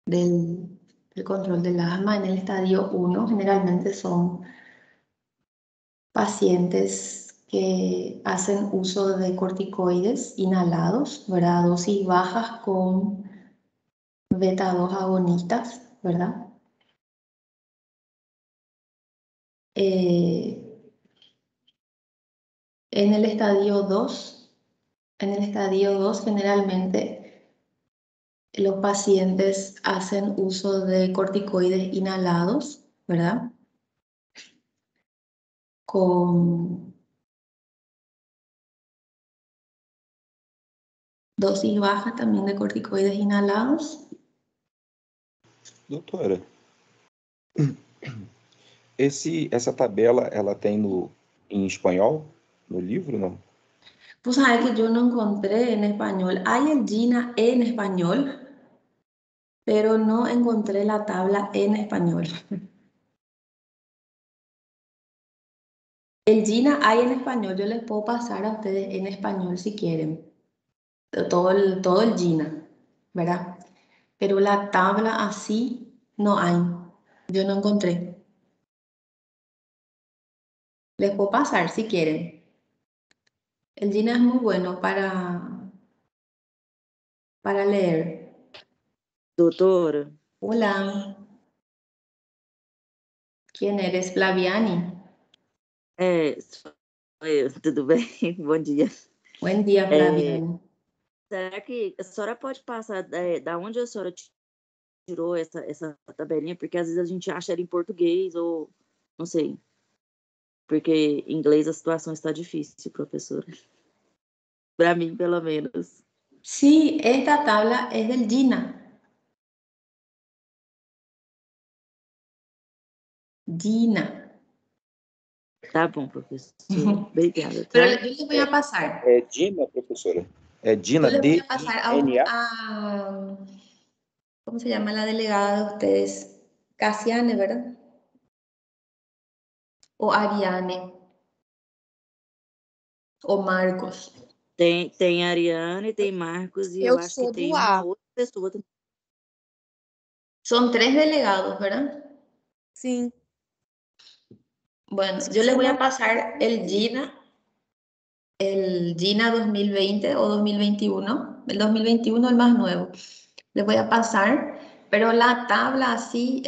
[SPEAKER 1] del control del asma. En el estadio 1 generalmente son pacientes que hacen uso de corticoides inhalados, ¿verdad? Dosis bajas con beta 2 agonistas, ¿verdad? En el estadio 2, generalmente los pacientes hacen uso de corticoides inhalados, ¿verdad? Con dosis baja también de corticoides inhalados.
[SPEAKER 3] Doutora, essa tabela, ela tem em espanhol, no livro, não?
[SPEAKER 1] Pues sabes que yo no encontré en español. Hay el GINA en español, pero no encontré la tabla en español. El GINA hay en español, yo les puedo pasar a ustedes en español si quieren. Todo el GINA, ¿verdad? Pero la tabla así no hay. Yo no encontré. Les puedo pasar si quieren. El GINA es muy bueno para leer.
[SPEAKER 5] Doutora,
[SPEAKER 1] Hola. ¿Quién eres? Flaviani.
[SPEAKER 5] sou eu, tudo bem? Bom dia.
[SPEAKER 1] Buen día, Flaviani.
[SPEAKER 5] Será que a senhora pode passar da onde a senhora tirou essa tabelinha? Porque às vezes a gente acha ela em português ou não sei. Porque em inglês a situação está difícil, professora. Para mim, pelo menos.
[SPEAKER 1] Sí, esta tabla es del GINA. GINA.
[SPEAKER 5] Tá bom, professora. Obrigada, tá?
[SPEAKER 1] Pero yo les voy a pasar.
[SPEAKER 3] É Dina, professora? É Dina,
[SPEAKER 1] Yo les voy a pasar
[SPEAKER 3] D-I-N-A?
[SPEAKER 1] ¿cómo se llama la delegada de ustedes? Casiane, ¿verdad? O Ariane. O Marcos.
[SPEAKER 5] Tem a Ariane, tem Marcos e eu acho que
[SPEAKER 2] sou
[SPEAKER 5] tem
[SPEAKER 2] do
[SPEAKER 5] uma
[SPEAKER 2] A.
[SPEAKER 5] outra pessoa também.
[SPEAKER 1] Son 3 delegados, ¿verdad?
[SPEAKER 2] Sim.
[SPEAKER 1] Bueno, yo les voy a pasar el GINA 2020 o 2021, el 2021 el más nuevo. Les voy a pasar, pero la tabla así,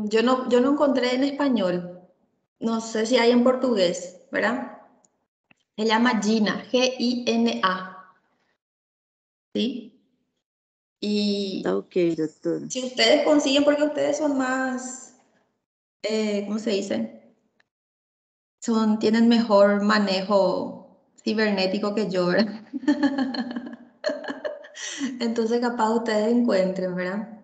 [SPEAKER 1] yo no encontré en español, no sé si hay en portugués, ¿verdad? Se llama GINA, G-I-N-A, ¿sí? Y
[SPEAKER 5] Tá ok, doutora.
[SPEAKER 1] si ustedes consiguen, porque ustedes son más, ¿cómo se dice? Tienen mejor manejo cibernético que yo, ¿verdad? Entonces capaz ustedes encuentren, ¿verdad?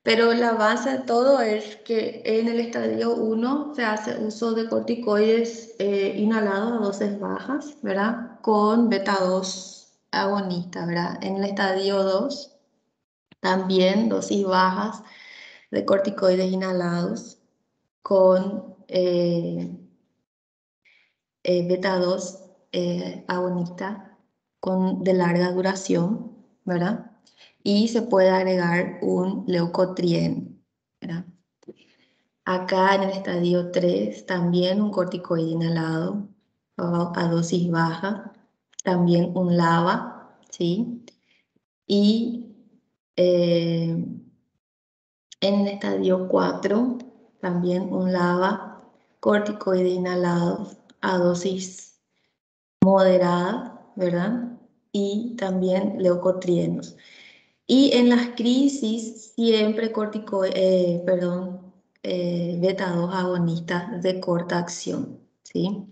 [SPEAKER 1] Pero la base de todo es que en el estadio 1 se hace uso de corticoides inhalados a dosis bajas, ¿verdad? Con beta 2 agonista, ¿verdad? En el estadio 2 también dosis bajas de corticoides inhalados con beta 2 agonista de larga duración, ¿verdad? Y se puede agregar un leucotrieno, ¿verdad? Acá en el estadio 3 también un corticoide inhalado a dosis baja, también un LABA, ¿sí? Y en el estadio 4 también un LABA, corticoide inhalado a dosis moderada, ¿verdad? Y también leucotrienos. Y en las crisis siempre beta 2 agonistas de corta acción, ¿sí?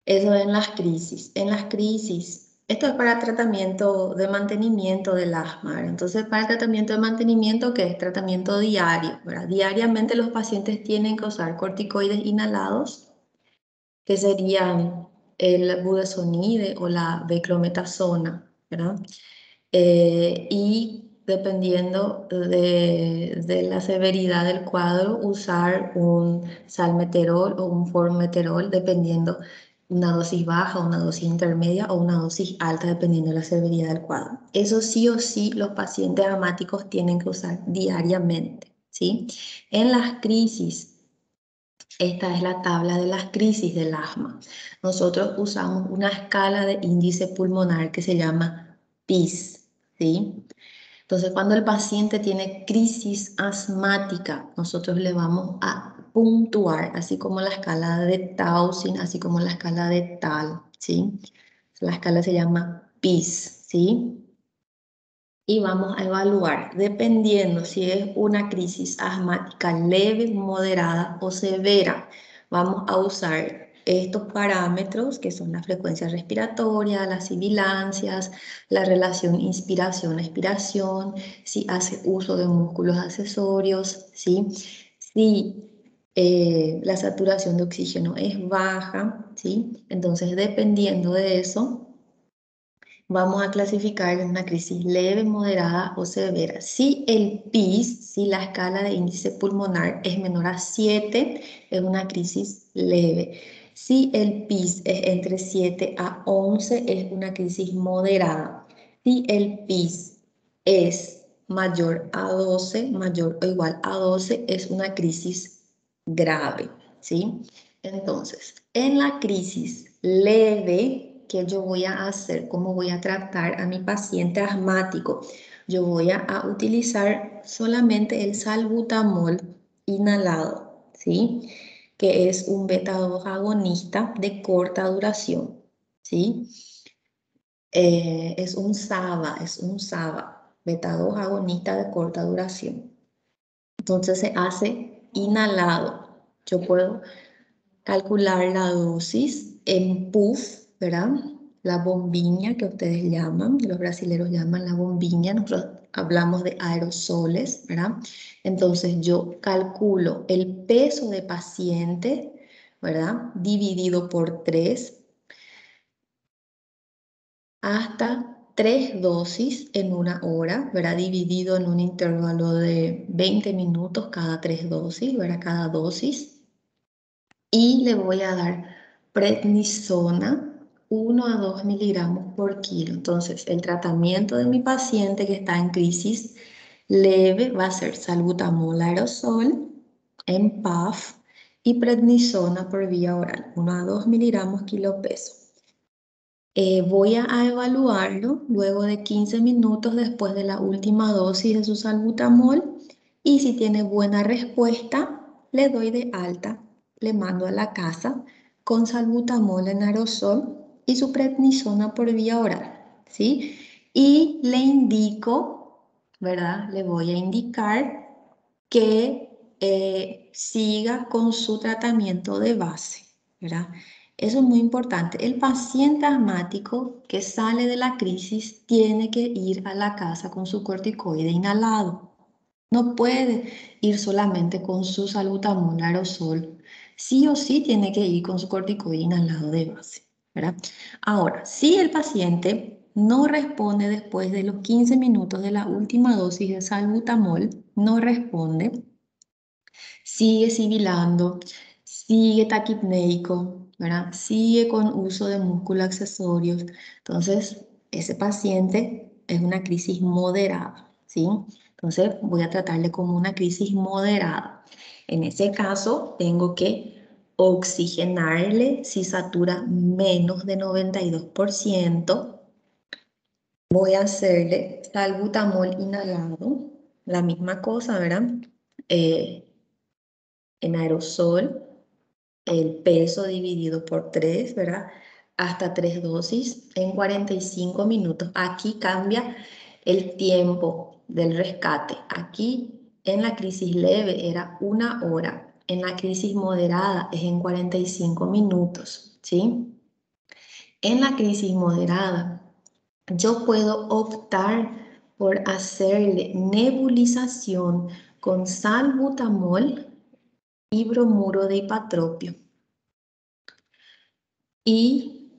[SPEAKER 1] Eso en las crisis. En las crisis, esto es para tratamiento de mantenimiento del asma, ¿verdad? Entonces, para el tratamiento de mantenimiento, ¿qué es? Tratamiento diario, ¿verdad? Diariamente los pacientes tienen que usar corticoides inhalados, que serían el budesonide o la beclometasona, ¿verdad? Y dependiendo de la severidad del cuadro, usar un salmeterol o un formoterol, dependiendo una dosis baja, una dosis intermedia o una dosis alta, dependiendo de la severidad del cuadro. Eso sí o sí los pacientes asmáticos tienen que usar diariamente, ¿sí? En las crisis, esta es la tabla de las crisis del asma. Nosotros usamos una escala de índice pulmonar que se llama PIS, ¿sí? Entonces, cuando el paciente tiene crisis asmática, nosotros le vamos a puntuar, así como la escala de Taussig, así como la escala de Tal, ¿sí? La escala se llama PIS, ¿sí? Y vamos a evaluar, dependiendo si es una crisis asmática leve, moderada o severa, vamos a usar estos parámetros que son la frecuencia respiratoria, las sibilancias, la relación inspiración-expiración, si hace uso de músculos accesorios, ¿sí? Si la saturación de oxígeno es baja, ¿sí? Entonces, dependiendo de eso, vamos a clasificar en una crisis leve, moderada o severa. Si el PIS, si la escala de índice pulmonar es menor a 7, es una crisis leve. Si el PIS es entre 7 a 11, es una crisis moderada. Si el PIS es mayor a 12, mayor o igual a 12, es una crisis grave, ¿sí? Entonces, en la crisis leve, ¿qué yo voy a hacer? ¿Cómo voy a tratar a mi paciente asmático? Yo voy a utilizar solamente el salbutamol inhalado, ¿sí? Que es un beta 2 agonista de corta duración, ¿sí? Es un SABA, beta 2 agonista de corta duración. Entonces se hace inhalado. Yo puedo calcular la dosis en puff, ¿verdad? La bombiña que ustedes llaman, los brasileños llaman la bombiña, nosotros hablamos de aerosoles, ¿verdad? Entonces yo calculo el peso de paciente, ¿verdad? Dividido por 3 hasta 3 dosis en una hora, ¿verdad? Dividido en un intervalo de 20 minutos cada 3 dosis, ¿verdad? Cada dosis. Y le voy a dar prednisona 1 a 2 miligramos por kilo. Entonces, el tratamiento de mi paciente que está en crisis leve va a ser salbutamol aerosol en PAF y prednisona por vía oral, 1 a 2 miligramos kilo peso. Voy a evaluarlo luego de 15 minutos después de la última dosis de su salbutamol y si tiene buena respuesta, le doy de alta, le mando a la casa con salbutamol en aerosol y su prednisona por vía oral, ¿sí? Y le indico, ¿verdad? Le voy a indicar que siga con su tratamiento de base, ¿verdad? Eso es muy importante. El paciente asmático que sale de la crisis tiene que ir a la casa con su corticoide inhalado. No puede ir solamente con su salbutamol aerosol. Sí o sí tiene que ir con su corticoide inhalado de base, ¿verdad? Ahora, si el paciente no responde después de los 15 minutos de la última dosis de salbutamol, no responde, sigue sibilando, sigue taquipneico, ¿verdad? Sigue con uso de músculo accesorios. Entonces, ese paciente es una crisis moderada, ¿sí? Entonces, voy a tratarle como una crisis moderada. En ese caso, tengo que oxigenarle si satura menos de 92%. Voy a hacerle salbutamol inhalado, la misma cosa, ¿verdad? En aerosol, el peso dividido por 3, ¿verdad? Hasta 3 dosis en 45 minutos. Aquí cambia el tiempo del rescate. Aquí en la crisis leve era 1 hora. En la crisis moderada es en 45 minutos, ¿sí? En la crisis moderada yo puedo optar por hacerle nebulización con salbutamol y bromuro de hipatropio. Y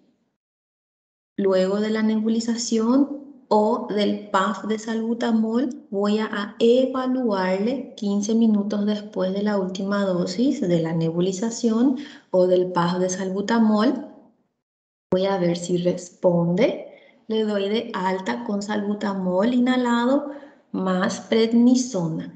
[SPEAKER 1] luego de la nebulización o del PAF de salbutamol, voy a evaluarle 15 minutos después de la última dosis de la nebulización o del PAF de salbutamol. Voy a ver si responde. Le doy de alta con salbutamol inhalado más prednisona.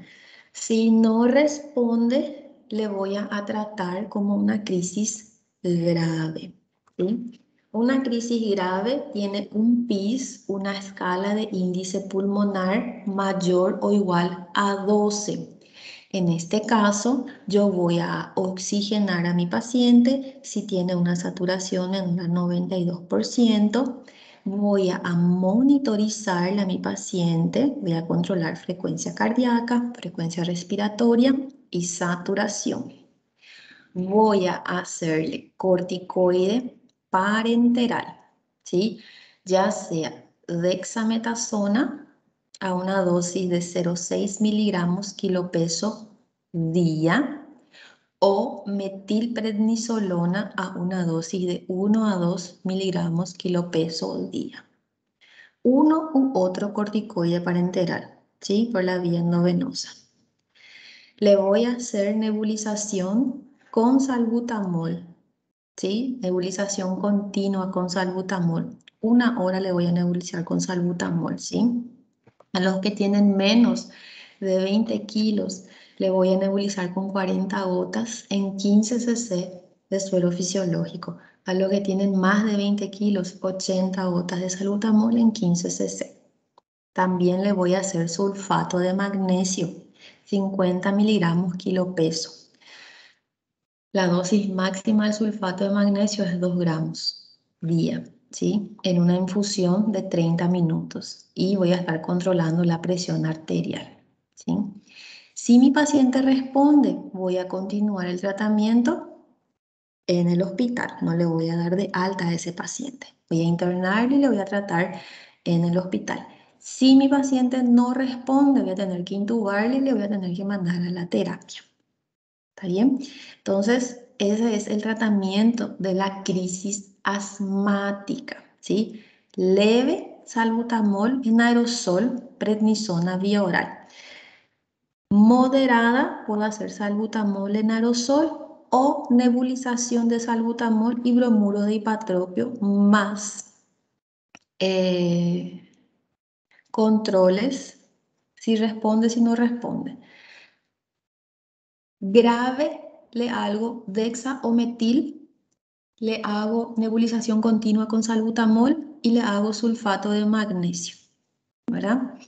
[SPEAKER 1] Si no responde, le voy a tratar como una crisis grave, ¿sí? Una crisis grave tiene un PIS, una escala de índice pulmonar mayor o igual a 12. En este caso, yo voy a oxigenar a mi paciente si tiene una saturación en un 92%. Voy a monitorizar a mi paciente, voy a controlar frecuencia cardíaca, frecuencia respiratoria y saturación. Voy a hacerle corticoide parenteral, ¿sí? Ya sea dexametasona a una dosis de 0,6 miligramos kilo peso día o metilprednisolona a una dosis de 1 a 2 miligramos kilo peso día. Uno u otro corticoide parenteral, ¿sí? Por la vía endovenosa. Le voy a hacer nebulización con salbutamol, ¿sí? Nebulización continua con salbutamol. 1 hora le voy a nebulizar con salbutamol, ¿sí? A los que tienen menos de 20 kilos, le voy a nebulizar con 40 gotas en 15 cc de suero fisiológico. A los que tienen más de 20 kilos, 80 gotas de salbutamol en 15 cc. También le voy a hacer sulfato de magnesio, 50 miligramos kilo peso. La dosis máxima de sulfato de magnesio es 2 gramos día, ¿sí? En una infusión de 30 minutos y voy a estar controlando la presión arterial, ¿sí? Si mi paciente responde, voy a continuar el tratamiento en el hospital. No le voy a dar de alta a ese paciente. Voy a internarlo y le voy a tratar en el hospital. Si mi paciente no responde, voy a tener que intubarle y le voy a tener que mandar a la terapia. ¿Está bien? Entonces, ese es el tratamiento de la crisis asmática, ¿sí? Leve, salbutamol en aerosol, prednisona vía oral. Moderada, puedo hacer salbutamol en aerosol o nebulización de salbutamol y bromuro de ipatropio más controles, si responde, si no responde. Grave, le hago dexa o metil, le hago nebulización continua con salbutamol y le hago sulfato de magnesio, ¿verdad?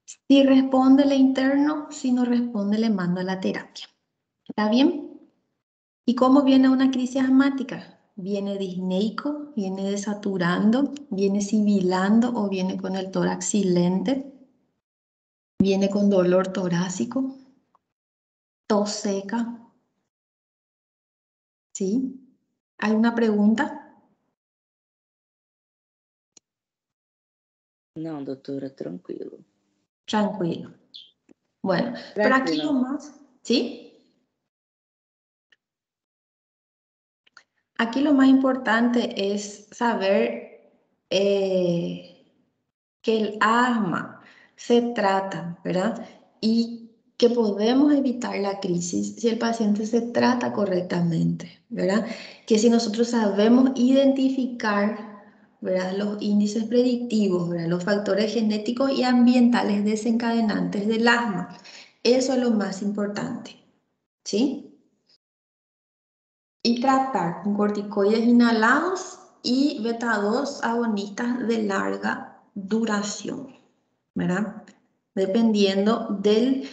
[SPEAKER 1] Si responde, le interno, si no responde, le mando a la terapia. ¿Está bien? ¿Y cómo viene una crisis asmática? ¿Viene disneico? ¿Viene desaturando? ¿Viene sibilando o viene con el tórax silente? ¿Viene con dolor torácico? ¿Tos seca? ¿Sí? ¿Alguna pregunta?
[SPEAKER 5] Não, doutora, tranquilo.
[SPEAKER 1] Tranquilo. Bueno, pero aquí lo más, ¿sí? Aquí lo más importante es saber que el asma se trata, ¿verdad? Y que podemos evitar la crisis si el paciente se trata correctamente, ¿verdad? Que si nosotros sabemos identificar, ¿verdad? Los índices predictivos, ¿verdad? Los factores genéticos y ambientales desencadenantes del asma. Eso es lo más importante, ¿sí? Y tratar con corticoides inhalados y beta-2 agonistas de larga duración, ¿verdad? Dependiendo del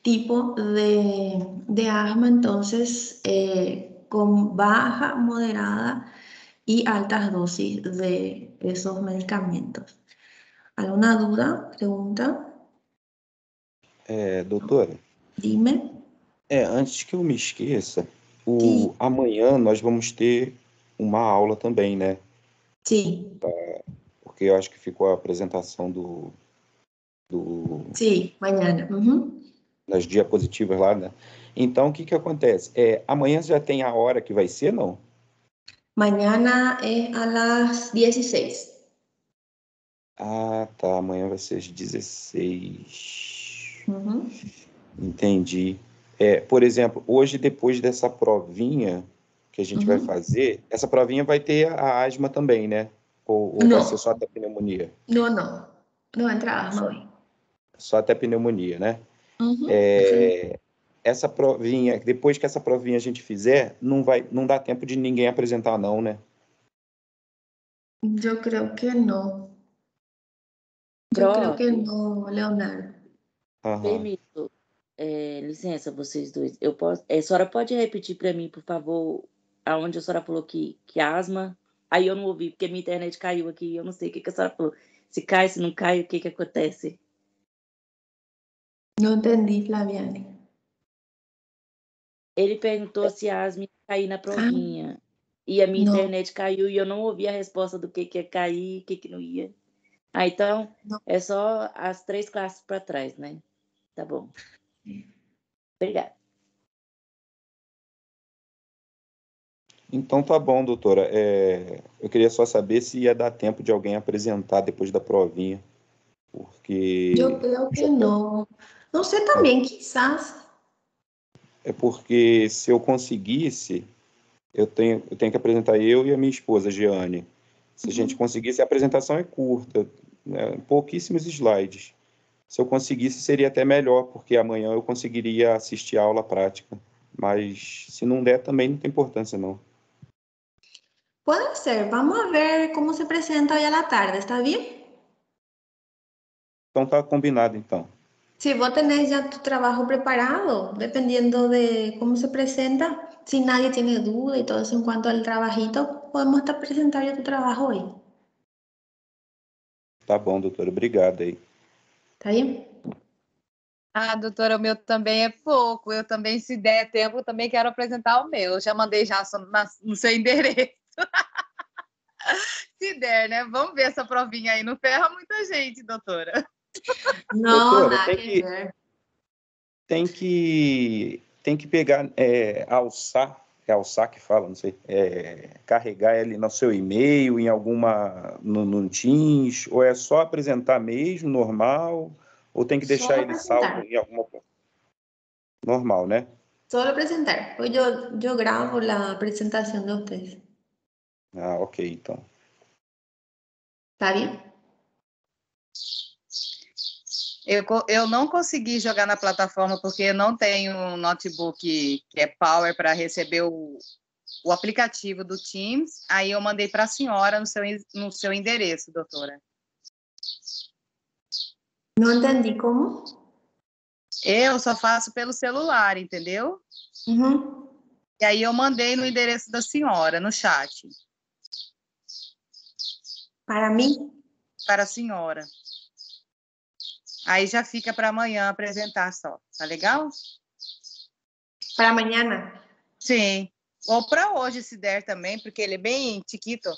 [SPEAKER 1] tipo de asma, entonces con baja, moderada y altas dosis de esos medicamentos. ¿Alguna duda? ¿Pregunta?
[SPEAKER 3] Doutora,
[SPEAKER 1] Dime.
[SPEAKER 3] antes que eu me esqueça,
[SPEAKER 1] Sí,
[SPEAKER 3] amanhã nós vamos ter uma aula também, né?
[SPEAKER 1] sí,
[SPEAKER 3] Porque eu acho que ficou a apresentação
[SPEAKER 1] sí, mañana. Ujú.
[SPEAKER 3] das diapositivas lá, né? Então, o que que acontece? Amanhã já tem a hora que vai ser, não?
[SPEAKER 1] Mañana es a las 16.
[SPEAKER 3] Ah, tá. Amanhã vai ser às 16.
[SPEAKER 1] Ujú.
[SPEAKER 3] Entendi. Por exemplo, hoje, depois dessa provinha que a gente vai
[SPEAKER 1] Ujú.
[SPEAKER 3] fazer, essa provinha vai ter a asma também, né? Ou vai ser
[SPEAKER 1] No,
[SPEAKER 3] só até pneumonia?
[SPEAKER 1] no, no. No entra asma
[SPEAKER 3] Só,
[SPEAKER 1] hoy.
[SPEAKER 3] só até pneumonia, né?
[SPEAKER 1] Ujú. Sí.
[SPEAKER 3] Essa provinha, depois que essa provinha a gente fizer, não dá tempo de ninguém apresentar, não, né?
[SPEAKER 1] Yo creo que no. Yo creo que
[SPEAKER 5] Prof,
[SPEAKER 1] no, Leonardo.
[SPEAKER 3] Aham.
[SPEAKER 5] permito. Licença, vocês dois. Eu posso, a senhora pode repetir para mim, por favor, aonde a senhora falou que asma? Aí eu não ouvi, porque minha internet caiu aqui. Eu não sei o que a senhora falou. Se cai, se não cai, o que acontece?
[SPEAKER 1] No entendí, Flaviani.
[SPEAKER 5] Ele perguntou se a asma ia cair na
[SPEAKER 1] Ah,
[SPEAKER 5] provinha. E a minha
[SPEAKER 1] no,
[SPEAKER 5] internet caiu e eu não ouvi a resposta do que ia cair, o que não ia. Ah, então
[SPEAKER 1] no.
[SPEAKER 5] é só as 3 classes para trás, né? Tá bom. Obrigada.
[SPEAKER 3] Então tá bom, doutora. Eu queria só saber se ia dar tempo de alguém apresentar depois da provinha,
[SPEAKER 1] Yo
[SPEAKER 3] porque
[SPEAKER 1] creo que
[SPEAKER 3] já tá-
[SPEAKER 1] no. No sé también, quizás.
[SPEAKER 3] é porque se eu conseguisse, eu tenho que apresentar eu e a minha esposa, Giane. Se a gente
[SPEAKER 1] Ujú.
[SPEAKER 3] conseguisse, a apresentação é curta, né, pouquíssimos slides. Se eu conseguisse, seria até melhor, porque amanhã eu conseguiria assistir a aula prática. Mas se não der, também não tem importância, não.
[SPEAKER 1] Puede ser. Vamos a ver cómo se presenta hoy a la tarde, ¿está bien?
[SPEAKER 3] Então tá combinado, então.
[SPEAKER 1] Si vos tenés ya tu trabajo preparado, dependiendo de cómo se presenta, si nadie tiene duda y todo eso en cuanto al trabajito, podemos estar presentar ya tu trabajo hoy.
[SPEAKER 3] Tá bom, doutora. Obrigado aí.
[SPEAKER 1] ¿Está bien?
[SPEAKER 4] Ah, doutora, o meu também é pouco. Eu também, se der tempo, também quero apresentar o meu. Eu já mandei já no seu endereço. Se der, né? Vamos ver essa provinha aí. Não ferra muita gente, doutora.
[SPEAKER 1] No,
[SPEAKER 3] Doutora,
[SPEAKER 1] nada que ver.
[SPEAKER 3] tem que pegar, alçar, é alçar que fala, não sei, carregar ele no seu e-mail, no Teams, ou é só apresentar mesmo, normal, ou tem que deixar
[SPEAKER 1] Solo
[SPEAKER 3] ele salvo
[SPEAKER 1] presentar.
[SPEAKER 3] em alguma... Normal, né?
[SPEAKER 1] Solo presentar. Pues yo grabo la presentación de ustedes.
[SPEAKER 3] Ah, ok, então.
[SPEAKER 1] ¿Está bien?
[SPEAKER 4] Eu não consegui jogar na plataforma porque eu não tenho um notebook que é Power para receber o aplicativo do Teams. Aí eu mandei para a senhora no seu endereço, doutora.
[SPEAKER 1] No entendí cómo.
[SPEAKER 4] Eu só faço pelo celular, entendeu?
[SPEAKER 1] Ujú.
[SPEAKER 4] E aí eu mandei no endereço da senhora, no chat,
[SPEAKER 1] Para mí.
[SPEAKER 4] para a senhora. Aí já fica para amanhã apresentar só, tá legal?
[SPEAKER 1] Para mañana.
[SPEAKER 4] Sim. Ou para hoje, se der também, porque ele é bem chiquito.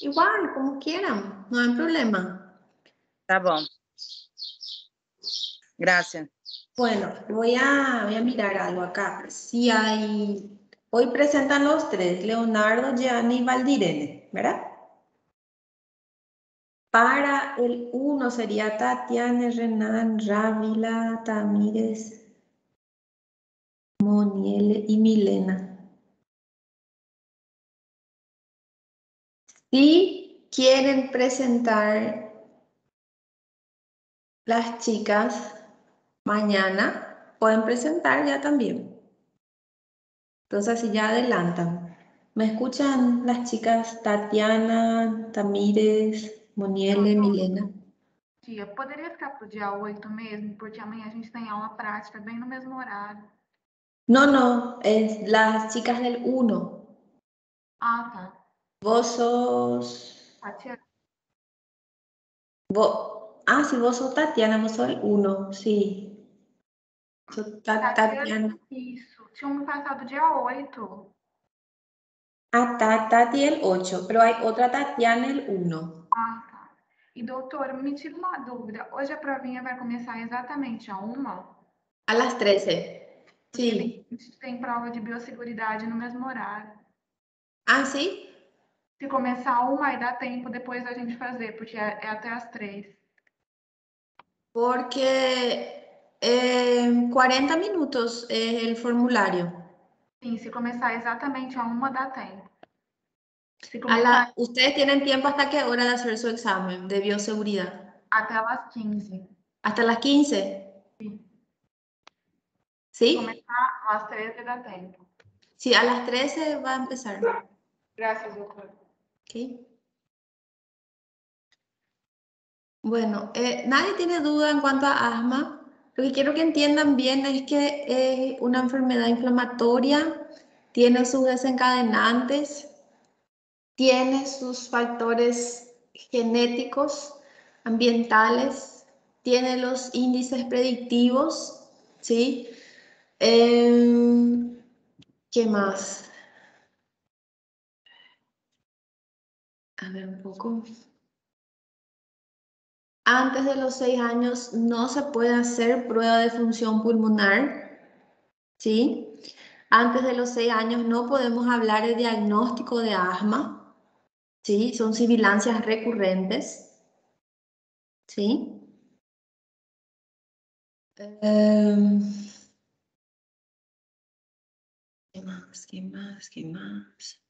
[SPEAKER 1] Igual, como quieran. No hay problema.
[SPEAKER 4] Tá bom. Gracias.
[SPEAKER 1] Bueno, voy a mirar algo acá. Si hay... Hoy presentan los tres, Leonardo, Gianni y Valdirene, ¿verdad? Para el 1 sería Tatiana, Renan, Rávila, Tamírez, Moniel y Milena. Si quieren presentar las chicas mañana, pueden presentar ya también. Entonces, así ya adelantan. ¿Me escuchan las chicas Tatiana, Tamírez, Moniele, Milena?
[SPEAKER 6] Dia, poderia ficar para o dia 8 mesmo, porque amanhã a gente tem aula prática bem no mesmo horário.
[SPEAKER 1] No, es las chicas del 1.
[SPEAKER 6] Ah, tá.
[SPEAKER 1] Vos sos...
[SPEAKER 6] Tatiana.
[SPEAKER 1] Sí, vos sos Tatiana, vos sos el 1, sí. Sos Tatiana.
[SPEAKER 6] Isso. Tinha me passado dia 8.
[SPEAKER 1] Tati el 8, pero hay otra Tatiana el 1.
[SPEAKER 6] Ah, tá. E, doutor, me tira uma dúvida. Hoje a provinha vai começar exatamente a 1?
[SPEAKER 1] A las 13. Sí.
[SPEAKER 6] A gente tem prova de biosseguridade no mesmo horário.
[SPEAKER 1] Ah, sí?
[SPEAKER 6] Se começar a 1, aí dá tempo depois da gente fazer, porque é até as 3.
[SPEAKER 1] Porque 40 minutos es el formulario.
[SPEAKER 6] Sim, se começar exatamente a 1, dá tempo. Se começar
[SPEAKER 1] ¿Ustedes tienen tiempo hasta qué hora de hacer su examen de bioseguridad?
[SPEAKER 6] até as 15.
[SPEAKER 1] ¿Hasta las 15?
[SPEAKER 6] Sí.
[SPEAKER 1] ¿Sí?
[SPEAKER 6] Começar às 13 dá tempo.
[SPEAKER 1] Sí, a las 13 va a empezar.
[SPEAKER 6] Gracias, doutor.
[SPEAKER 1] Ok. Bueno, nadie tiene duda en cuanto a asma. Lo que quiero que entiendan bien es que es una enfermedad inflamatoria, tiene sus desencadenantes, tiene sus factores genéticos, ambientales, tiene los índices predictivos, ¿sí? ¿Qué más? A ver un poco. Antes de los 6 años no se puede hacer prueba de función pulmonar, ¿sí? Antes de los 6 años no podemos hablar de diagnóstico de asma, ¿sí? Son sibilancias recurrentes, ¿sí? ¿Qué más? ¿Qué más? ¿Qué más?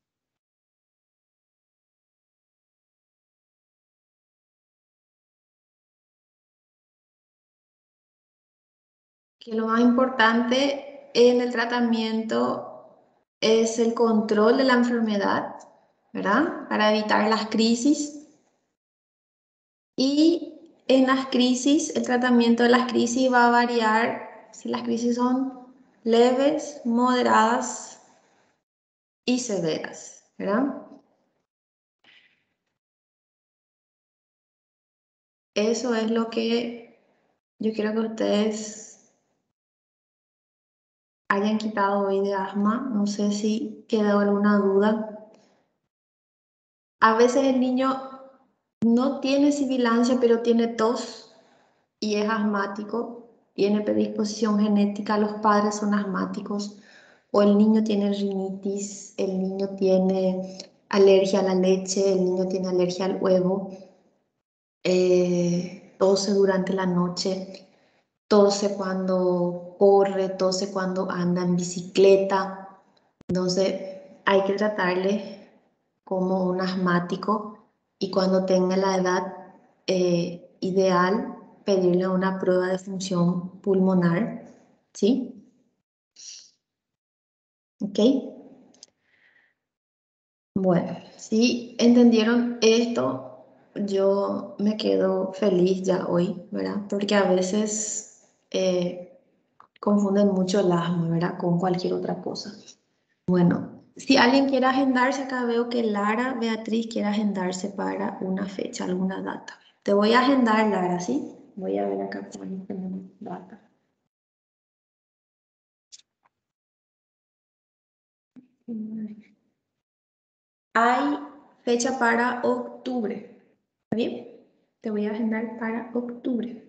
[SPEAKER 1] Que lo más importante en el tratamiento es el control de la enfermedad, ¿verdad? Para evitar las crisis. Y en las crisis, el tratamiento de las crisis va a variar si las crisis son leves, moderadas y severas, ¿verdad? Eso es lo que yo quiero que ustedes hayan quitado hoy de asma. No sé si quedó alguna duda. A veces el niño no tiene sibilancia, pero tiene tos y es asmático, tiene predisposición genética, los padres son asmáticos, o el niño tiene rinitis, el niño tiene alergia a la leche, el niño tiene alergia al huevo, tose durante la noche. tose cuando corre, tose cuando anda en bicicleta. Entonces hay que tratarle como un asmático y cuando tenga la edad ideal, pedirle una prueba de función pulmonar, ¿sí? ¿Ok? Bueno, si entendieron esto, yo me quedo feliz ya hoy, ¿verdad? Porque a veces confunden mucho el asma, ¿verdad? Con cualquier otra cosa. Bueno, si alguien quiere agendarse, acá veo que Lara Beatriz quiere agendarse para una fecha, alguna data. Te voy a agendar, Lara, ¿sí? Voy a ver acá cuándo tenemos data. Hay fecha para octubre, ¿está bien? Te voy a agendar para octubre.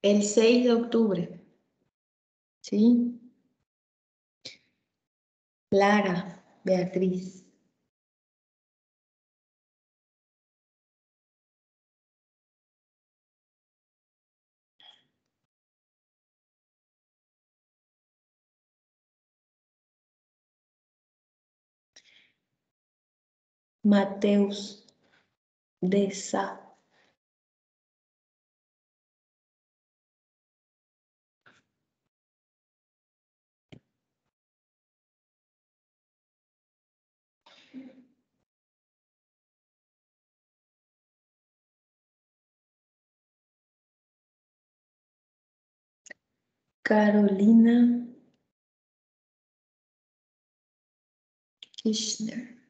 [SPEAKER 1] El 6 de octubre, ¿sí? Lara Beatriz. Mateus Deza. Carolina Kirchner.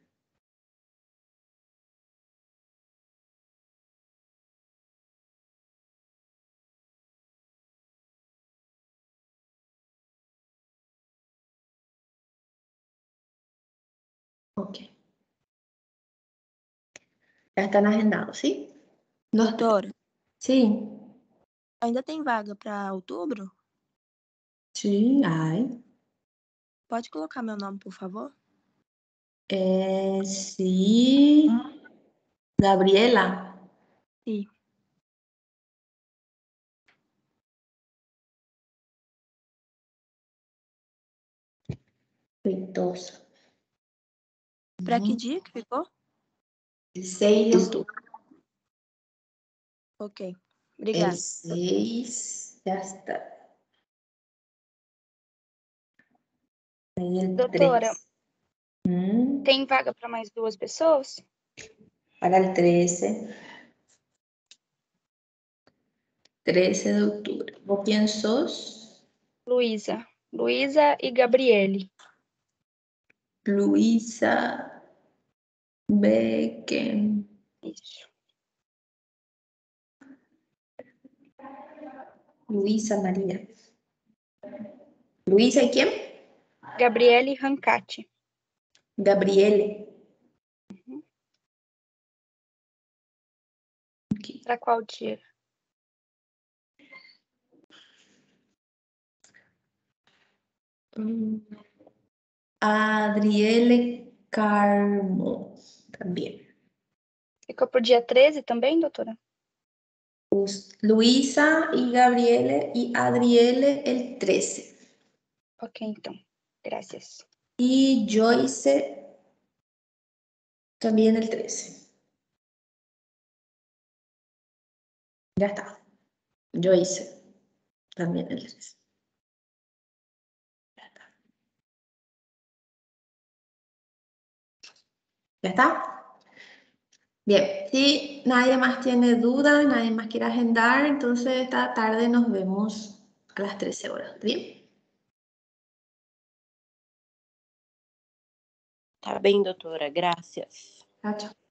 [SPEAKER 1] Ok. Já están agendados, ¿sí?
[SPEAKER 7] Doutora,
[SPEAKER 1] Sí.
[SPEAKER 7] ainda tem vaga para outubro?
[SPEAKER 1] Sí, hay.
[SPEAKER 7] Pode colocar meu nome, por favor?
[SPEAKER 1] Sí. Gabriela.
[SPEAKER 7] Sim.
[SPEAKER 1] Feitosa.
[SPEAKER 7] Para que dia que ficou?
[SPEAKER 1] El 6 de octubre.
[SPEAKER 7] Ok.
[SPEAKER 1] El
[SPEAKER 7] Obrigada.
[SPEAKER 1] 6, ya está. Aí el
[SPEAKER 8] Doutora,
[SPEAKER 1] 3.
[SPEAKER 8] tem vaga para mais 2 pessoas?
[SPEAKER 1] Para el 13. 13 de octubre. ¿Vos quién sos?
[SPEAKER 8] Luísa. Luísa e Gabriele.
[SPEAKER 1] Luisa Becken.
[SPEAKER 8] Isso.
[SPEAKER 1] Luisa María. ¿Luisa y quién?
[SPEAKER 8] Gabriele Rancati.
[SPEAKER 1] Gabriele.
[SPEAKER 8] Para qual dia?
[SPEAKER 1] Adriele Carmo. También.
[SPEAKER 8] Ficou pro dia 13 também, doutora?
[SPEAKER 1] Luisa y Gabriele y Adriele el 13.
[SPEAKER 8] Ok, então. Graças.
[SPEAKER 1] Y Joyce también el 13. Ya está. Joyce también el 13. Ya está. ¿Ya está? Bien, si nadie más tiene dudas, nadie más quiere agendar, entonces esta tarde nos vemos a las 13 horas. ¿Bien?
[SPEAKER 9] Tá bem, doutora. Graças.
[SPEAKER 1] Chao, chao.